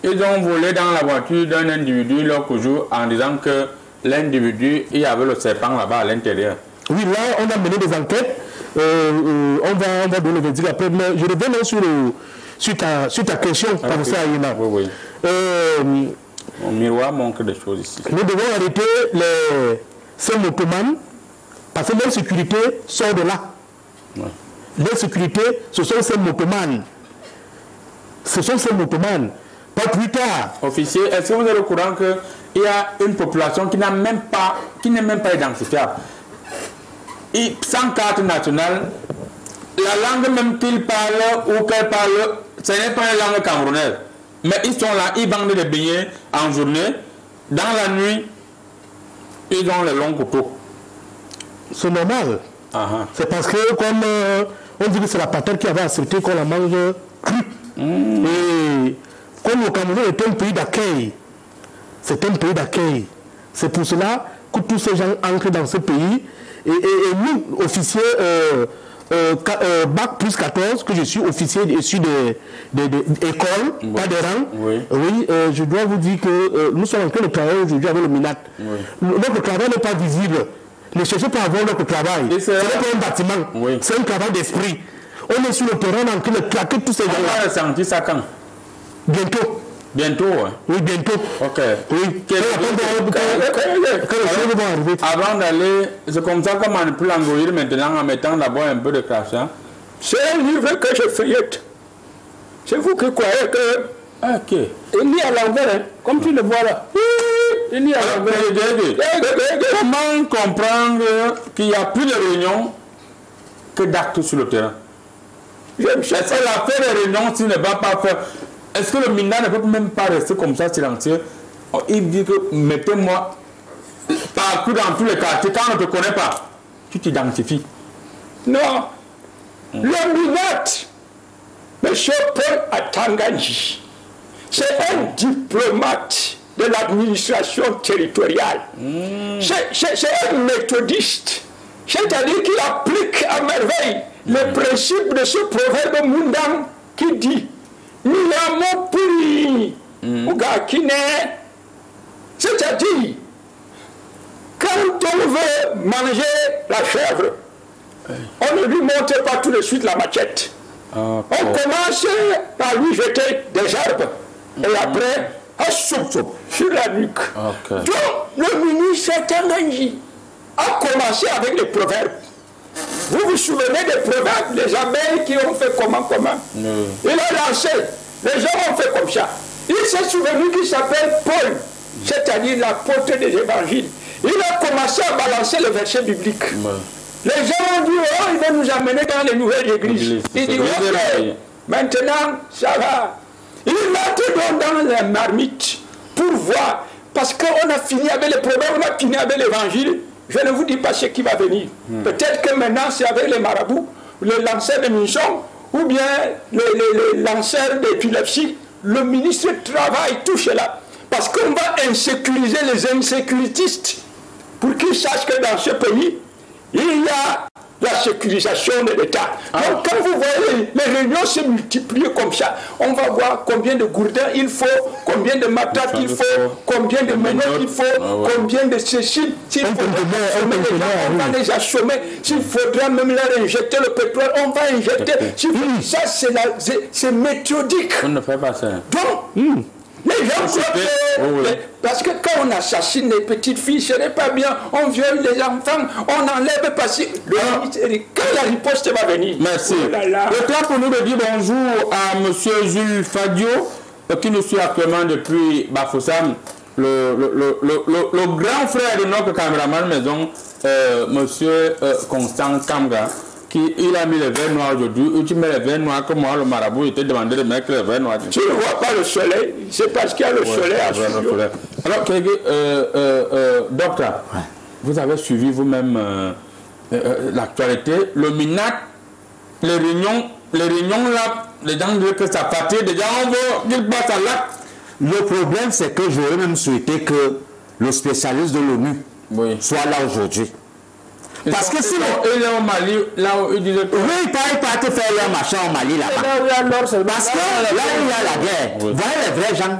Ils ont volé dans la voiture d'un individu l'autre jour en disant que l'individu, il y avait le serpent là-bas à l'intérieur. Oui, là, on a mené des enquêtes. On va donner le verdict après. Mais je reviens sur ta question par rapport à Yéna. Oui. Mon miroir manque des choses ici. Nous devons arrêter ces motomanes parce que l'insécurité sort de là. Ouais. L'insécurité, ce sont ces motomanes. Ce sont ces motomanes. Pas plus tard. Officier, est-ce que vous êtes au courant qu'il y a une population qui n'est même pas identifiable? Sans carte nationale, la langue même qu'ils parlent ou qu'elles parlent, ce n'est pas une langue camerounaise. Mais ils sont là, ils vendent des beignets en journée. Dans la nuit, ils ont les longs couteaux. C'est normal. C'est parce que, comme on dit que c'est la patate qui avait accepté qu'on la mange crue. Et comme le Cameroun est un pays d'accueil, c'est un pays d'accueil. C'est pour cela que tous ces gens entrent dans ce pays. Et nous, officiers Bac plus 14, que je suis officier issu d'écoles, oui. Pas des rangs, oui, je dois vous dire que nous sommes en train de travailler aujourd'hui avec le MINAT. Oui. Notre travail n'est pas visible. Ne cherchez pas à voir notre travail. Ce n'est pas un bâtiment, oui. C'est un travail d'esprit. On est sur le terrain en train de claquer tous ces gens-là. On va ressentir ça quand? Bientôt. Bientôt, ouais. Oui, bientôt. Ok. Oui. Avant d'aller, c'est comme ça qu'on manipule l'algorithme maintenant en mettant d'abord un peu de crachat. C'est un livre que je feuillette. C'est vous qui croyez que. Ok. Il lit à l'envers, hein, comme tu le vois là. Il lit à l'envers. Comment comprendre qu'il y a plus de réunions que d'actes sur le terrain? Est-ce que la faire des réunions s'il ne va pas faire? Est-ce que le MINDA ne peut même pas rester comme ça silencieux? Il dit que mettez-moi partout dans tous les quartiers, quand on ne te connaît pas, tu t'identifies. Non. Le MINAT, M. Paul Atanganji, c'est un diplomate de l'administration territoriale. C'est un méthodiste. C'est-à-dire qu'il applique à merveille les principes de ce proverbe Mundang qui dit Milamo Puri Ougakine. C'est-à-dire, quand on veut manger la chèvre, on ne lui montre pas tout de suite la machette. On commence par lui jeter des herbes. Et après, un soupe sur la nuque. Donc, le ministre Tanganji a commencé avec les proverbes. Vous vous souvenez des proverbes, des abeilles qui ont fait comment? Il a lancé, les gens ont fait comme ça. Il s'est souvenu qu'il s'appelle Paul, c'est-à-dire l'apôtre des évangiles. Il a commencé à balancer le verset biblique. Les gens ont dit, oh, il va nous amener dans les nouvelles églises. Il dit, ok, maintenant, ça va. Il entre donc dans la marmite pour voir, parce qu'on a fini avec les proverbes, on a fini avec l'évangile. Je ne vous dis pas ce qui va venir. Peut-être que maintenant, c'est avec les marabouts, les lanceurs de munitions, ou bien les lanceurs d'épilepsie. Le ministre travaille tout cela. Parce qu'on va insécuriser les insécuritistes pour qu'ils sachent que dans ce pays, il y a la sécurisation de l'État. Donc quand vous voyez les réunions se multiplier comme ça, on va voir combien de gourdins il faut, combien de matraques il faut, combien de menottes il faut, combien de ceci. S'il faudra assommer les gens, on va les assommer. S'il faudra même leur injecter le pétrole, on va injecter. Ça, c'est méthodique. On ne fait pas ça. Donc, les gens croient que... Parce que quand on assassine les petites filles, ce n'est pas bien. On viole les enfants, on enlève parce que... Quand la riposte va venir... Merci. Le temps pour nous de dire bonjour à M. Jules Fadio, qui nous suit actuellement depuis Bafoussam, le grand frère de notre caméraman maison, M. Constant Kamga, il a mis les verres noirs aujourd'hui. Tu mets les verres noirs comme moi, le marabout, il t'a demandé de mettre les verres noirs. Tu ne vois pas le soleil, c'est parce qu'il y a le soleil à suivre. Alors, docteur, vous avez suivi vous-même l'actualité. Le MINAT, les réunions les réunions là, les gens disent que ça partit, déjà on veut qu'ils passent à l'acte. Le problème, c'est que j'aurais même souhaité que le spécialiste de l'ONU soit là aujourd'hui. Parce que sinon... Il est au Mali, là où il disait... Oui, il partait faire leur machin au Mali là-bas. Parce que là où il y a la guerre, voilà les vrais gens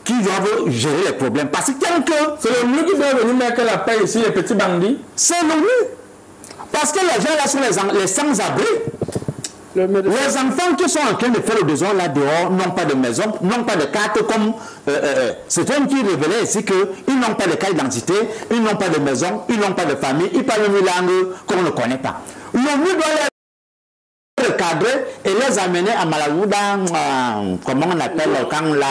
qui doivent gérer les problèmes. Parce que tant que... C'est l'ONU qui doit venir mettre la paix ici, les petits bandits. C'est l'ONU. Parce que les gens là sont les sans-abri. Les enfants qui sont en train de faire le besoin là dehors n'ont pas de maison, n'ont pas de carte comme c'est un qui révélait ici qu'ils n'ont pas de carte d'identité, ils n'ont pas de maison, ils n'ont pas de famille, ils parlent une langue qu'on ne connaît pas. L'ONU doit les recadrer et les amener à Malawouda, comment on appelle quand là.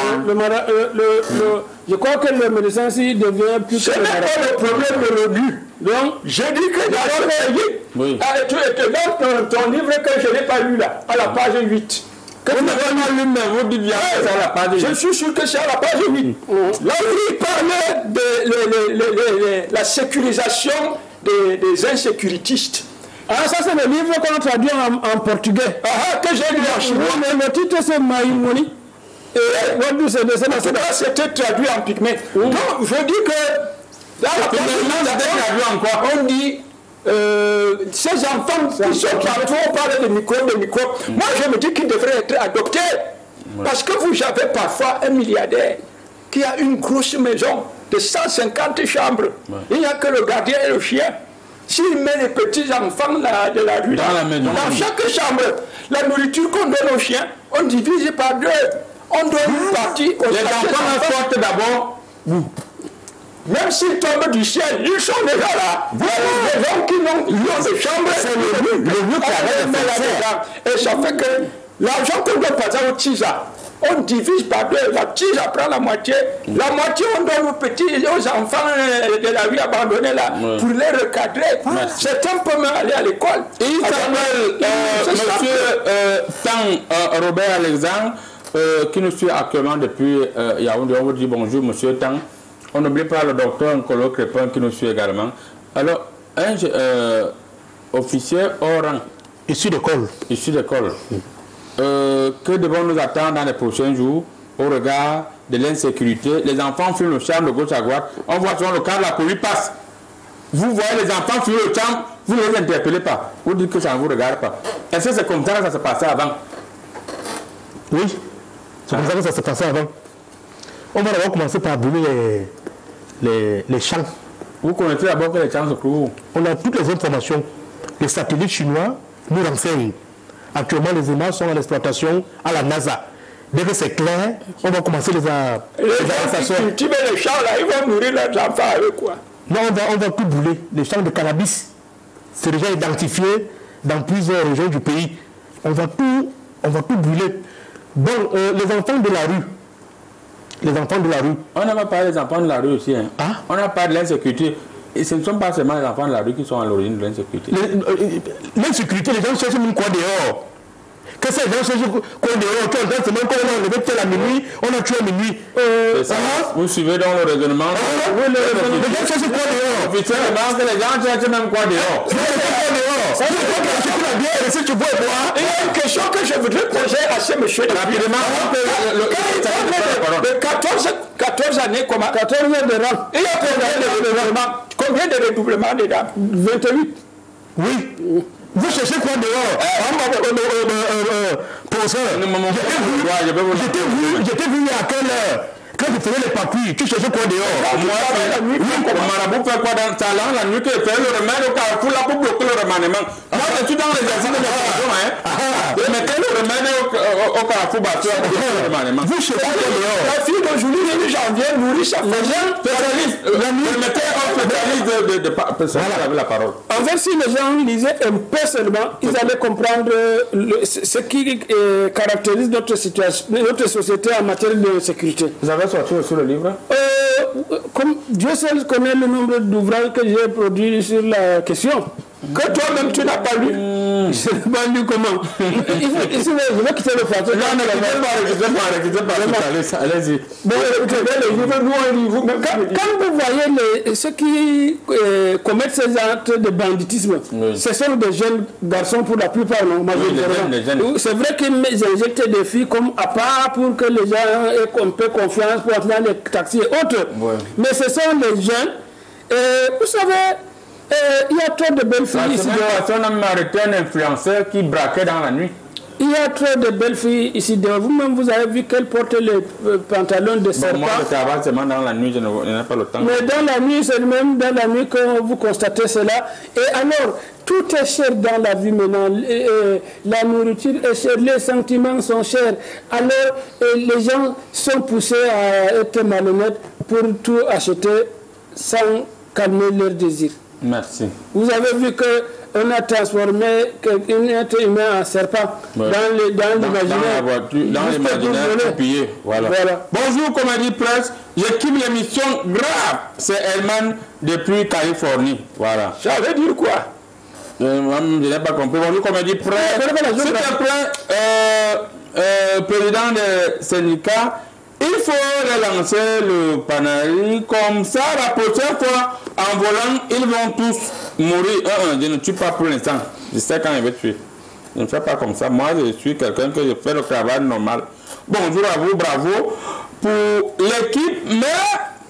Je crois que le médecin s'il devient plus... Ce n'est pas le problème de l'ONU. Donc, j'ai dit que j'avais tu étais dans ton livre que je n'ai pas lu là, à la page 8. Vous n'avez pas lu, mais vous dites bien que c'est à la page 8. Je suis sûr que c'est à la page 8. Là où il parlait de la sécurisation des insécuritistes. Ah, ça c'est le livre qu'on a traduit en portugais. Ah, que j'ai lu en chinois. Mais le titre c'est Maïmouni. C'était traduit en pygmée. Donc, je dis que dans la page, on dit ces enfants qui sont partout, on parle de microbes, Moi, je me dis qu'ils devraient être adoptés. Parce que vous avez parfois un milliardaire qui a une grosse maison de 150 chambres. Il n'y a que le gardien et le chien. S'il met les petits enfants de la rue, dans chaque chambre, la nourriture qu'on donne aux chiens, on divise par deux. On donne une partie aux les enfants sortent d'abord. Même s'ils tombent du ciel, ils sont déjà là. Les gens qui ont des chambres, c'est le mieux qui avait. Et ça fait que l'argent qu'on donne par exemple au TISA, on divise par deux. La TISA prend la moitié. La moitié, on donne aux petits, aux enfants de la rue abandonnés là, pour les recadrer. Certains peuvent aller à l'école. Et il s'appelle monsieur Tang Robert Alexandre. Qui nous suit actuellement depuis Yaoundé. On vous dit bonjour, monsieur Tang. On n'oublie pas le docteur Nkolo Crépin qui nous suit également. Alors, un officier hors rang. Issu d'école. Issu d'école. Que devons nous attendre dans les prochains jours au regard de l'insécurité? Les enfants fument le charme de gauche à droite. On voit souvent le cas, la police passe. Vous voyez les enfants fumer le charme, vous ne les interpellez pas. Vous dites que ça ne vous regarde pas. Est-ce que c'est comme ça que ça se passait avant? Oui. C'est comme ça que ça s'est passé avant. On va d'abord commencer par brûler les champs. Vous connaissez d'abord que les champs se trouvent? On a toutes les informations. Les satellites chinois nous renseignent. Actuellement, les images sont en exploitation à la NASA. Dès que c'est clair, on va commencer les gens qui cultivent les champs là, ils vont nourrir leurs enfants avec quoi? Non, on va tout brûler. Les champs de cannabis, c'est déjà identifié dans plusieurs régions du pays. On va tout brûler. Bon, les enfants de la rue. Les enfants de la rue. On n'a pas parlé des enfants de la rue aussi. Hein. Ah? On a parlé de l'insécurité. Et ce ne sont pas seulement les enfants de la rue qui sont à l'origine de l'insécurité. L'insécurité, les gens cherchent même quoi dehors. Que ces gens cherchent quoi dehors? Quand on semaine, quand on a levé tel à minuit, on a tué à minuit. Vous suivez donc le raisonnement? Oui, les gens cherchent quoi dehors? Officiellement, les gens cherchent même quoi dehors? Ça veut dire que tu la bière et si tu bois et bois. Il y a une question que je voudrais poser à ce monsieur. Rapidement, de 14 années, comment? 14 ans de rang. Il y a combien de redoublements dedans? 28. Oui. Vous cherchez quoi dehors? Professeur, j'étais vu à quelle heure? Quand tu faisais les papiers, tu cherchais quoi dehors? Moi, le marabout fait quoi dans le talent? La nuit, tu fais le remède au carrefour là pour bloquer le remaniement. Moi, je suis dans l'exercice de la formation. Mais quel est le remède au carrefour battu pour bloquer le remaniement? Vous cherchez quoi dehors? La fille de Julie Janvier nourrit sa famille. Spécialiste. Mettez un spécialiste de personne qui avait la parole. En fait, si les gens lisaient un peu seulement, ils allaient comprendre ce qui caractérise notre situation, notre société en matière de sécurité. Vous avez sorti aussi le livre? Comme Dieu seul connaît le nombre d'ouvrages que j'ai produits sur la question. que toi-même tu n'as pas lu. Je n'ai pas lu comment. Je vais quitter le plateau. Non, ne quittez pas. Allez-y. Quand vous voyez ceux qui commettent ces actes de banditisme, ce sont des jeunes garçons pour la plupart, non? C'est vrai qu'ils injectent des filles comme à part pour que les gens aient un peu confiance pour entrer dans les taxis et autres. Mais ce sont les jeunes. Vous savez, il y a trop de belles filles ici. On a arrêté un influenceur qui braquait dans la nuit. Il y a trop de belles filles ici. Vous-même, vous avez vu qu'elles portent les pantalons de serpent. Moi, je travaille seulement dans la nuit, je n'ai pas le temps. Mais dans la nuit, c'est même dans la nuit que vous constatez cela. Et alors, tout est cher dans la vie maintenant. La nourriture est chère, les sentiments sont chers. Alors, les gens sont poussés à être malhonnêtes pour tout acheter sans calmer leurs désirs. Merci. Vous avez vu qu'on a transformé un être humain en serpent dans l'imaginaire. Dans l'imaginaire pillé. Voilà. Bonjour, Comédie Presse. Je quitte l'émission grave. C'est Elman depuis Californie. Voilà. Ça veut dire quoi? Je n'ai pas compris. Bonjour, Comédie Presse. S'il te plaît, président des syndicats, il faut relancer le Panari comme ça. La prochaine fois, en volant, ils vont tous mourir. Je ne tue pas pour l'instant. Je sais quand il va tuer. Je ne fais pas comme ça. Moi, je suis quelqu'un que je fais le travail normal. Bonjour à vous, bravo pour l'équipe.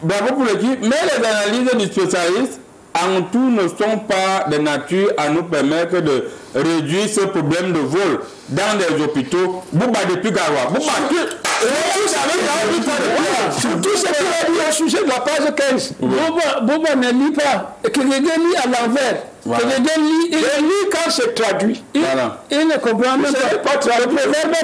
Bravo pour l'équipe. Mais les analyses du spécialiste, en tout, ne sont pas de nature à nous permettre de réduire ce problème de vol dans les hôpitaux. Bouba depuis Garoua. Bouba, tout ce qu'il a dit au sujet de la page 15. Bouba ne lit pas. Que les gars lit à l'envers. Voilà. Que les gars lit quand c'est traduit. Il ne comprend même pas. Le proverbe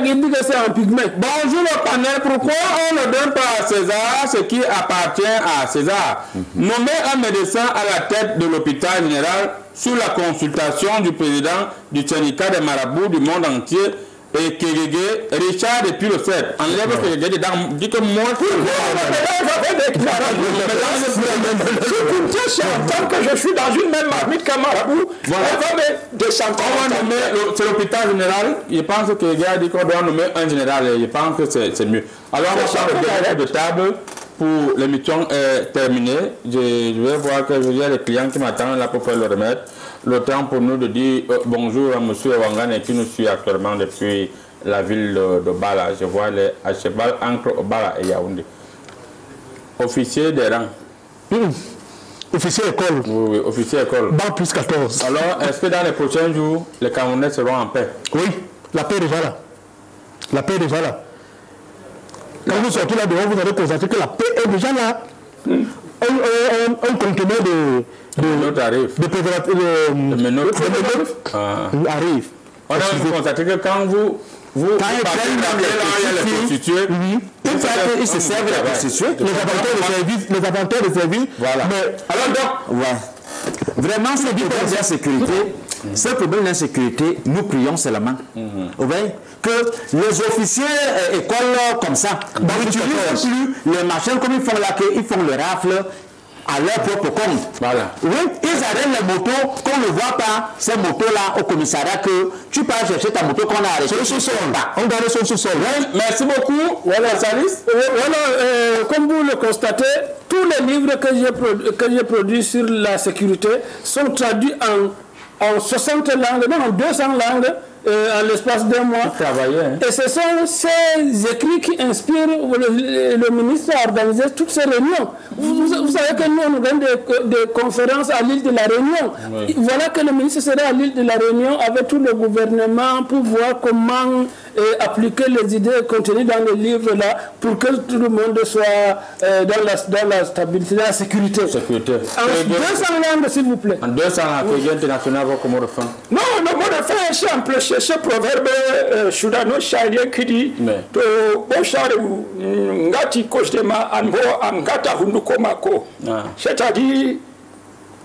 il dit que c'est en pygmée. Bonjour le panel. Pourquoi on ne donne pas à César ce qui appartient à César? Nommer un médecin à la tête de l'hôpital général sous la consultation du président du syndicat des marabouts du monde entier et Kegege, Richard depuis le 7. Enlève Kegege dedans, dit que moi tant que je suis dans une même marmite qu'un marabout, c'est l'hôpital général. Je pense que Kegege a dit qu'on doit nommer un général. Je pense que c'est mieux. Alors on va faire le dernier de table pour l'émission terminée. Je vais voir que il y a les clients qui m'attendent là pour faire le remettre. Le temps pour nous de dire bonjour à M. Wangane qui nous suit actuellement depuis la ville de Bala. Je vois les à cheval entre Bala et Yaoundé. Officier des rangs. Officier école. Oui, officier école. Bac plus 14. Alors, est-ce que dans les prochains jours, les Camerounais seront en paix? Oui, la paix est déjà là. La paix est déjà là. Quand vous sortez là dehors, vous allez constater que la paix est déjà là. Un conteneur de arrive. On a constaté que quand vous partez dans les prostituées, ils se servent de la prostituée. Les inventaires de services. Voilà. Mais alors donc, vraiment, ce problème d'insécurité, nous prions seulement. Vous voyez que les officiers écoles comme ça n'utilisent plus les machines comme ils font là, ils font le rafle à leur propre compte. Voilà. Oui, ils arrêtent les motos, qu'on ne voit pas ces motos-là au commissariat, que tu peux chercher ta moto qu'on a arrêtée. Sur le sous-sol. On garde sur le sous-sol. Oui, merci beaucoup. Voilà, Salis. Voilà, comme vous le constatez, tous les livres que j'ai produits sur la sécurité sont traduits en 60 langues, non, en 200 langues. En l'espace d'un mois. Et ce sont ces écrits qui inspirent le ministre à organiser toutes ces réunions. Vous savez que nous, on gagne des conférences à l'île de la Réunion. Oui. Voilà que le ministre sera à l'île de la Réunion avec tout le gouvernement pour voir comment appliquer les idées contenues dans le livre-là pour que tout le monde soit dans la stabilité, dans la sécurité. En 200 langues, s'il vous plaît. En 200 langues, oui. International, comment le faire? Non, le mot de fin est simple. C'est ce proverbe soudano-chahien qui dit to boshare ngati kosdema anho angata hundukomako. C'est-à-dire,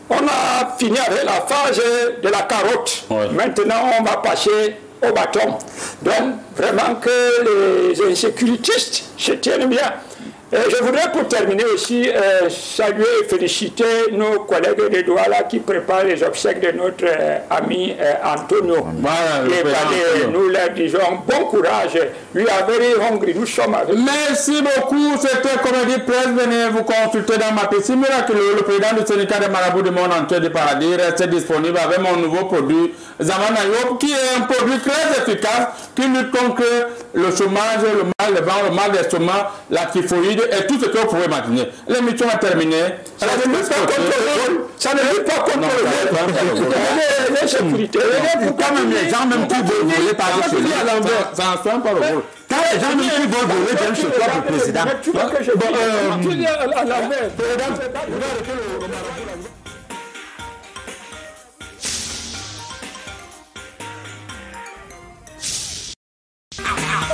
on a fini avec la phase de la carotte. Oui. Maintenant, on va passer au bâton. Donc, vraiment que les insécuritistes se tiennent bien. Je voudrais pour terminer aussi saluer et féliciter nos collègues de Douala qui préparent les obsèques de notre ami Antonio. Nous leur disons bon courage. We are very hungry. Nous sommes avec. Merci beaucoup. C'était Comédie Presse. Venez vous consulter dans ma piscine miraculeuse. Le président du syndicat des marabouts du monde entier du paradis reste disponible avec mon nouveau produit Zamanayo, qui est un produit très efficace qui lutte contre le chômage, le mal de ventre, le mal d'estomac, la typhoïde et tout ce que vous pouvez imaginer. L'émission est terminée. Ça ne lutte pas contre le vol. Ça ne lutte pas contre le vol. L'insécurité. Quand même les gens même qui veulent voler par chez lui. Ça ne soigne pas le vol. Quand les gens même qui veulent voler viennent chez toi pour le président. Tu vois que je dis à l'envers. Ow, ow.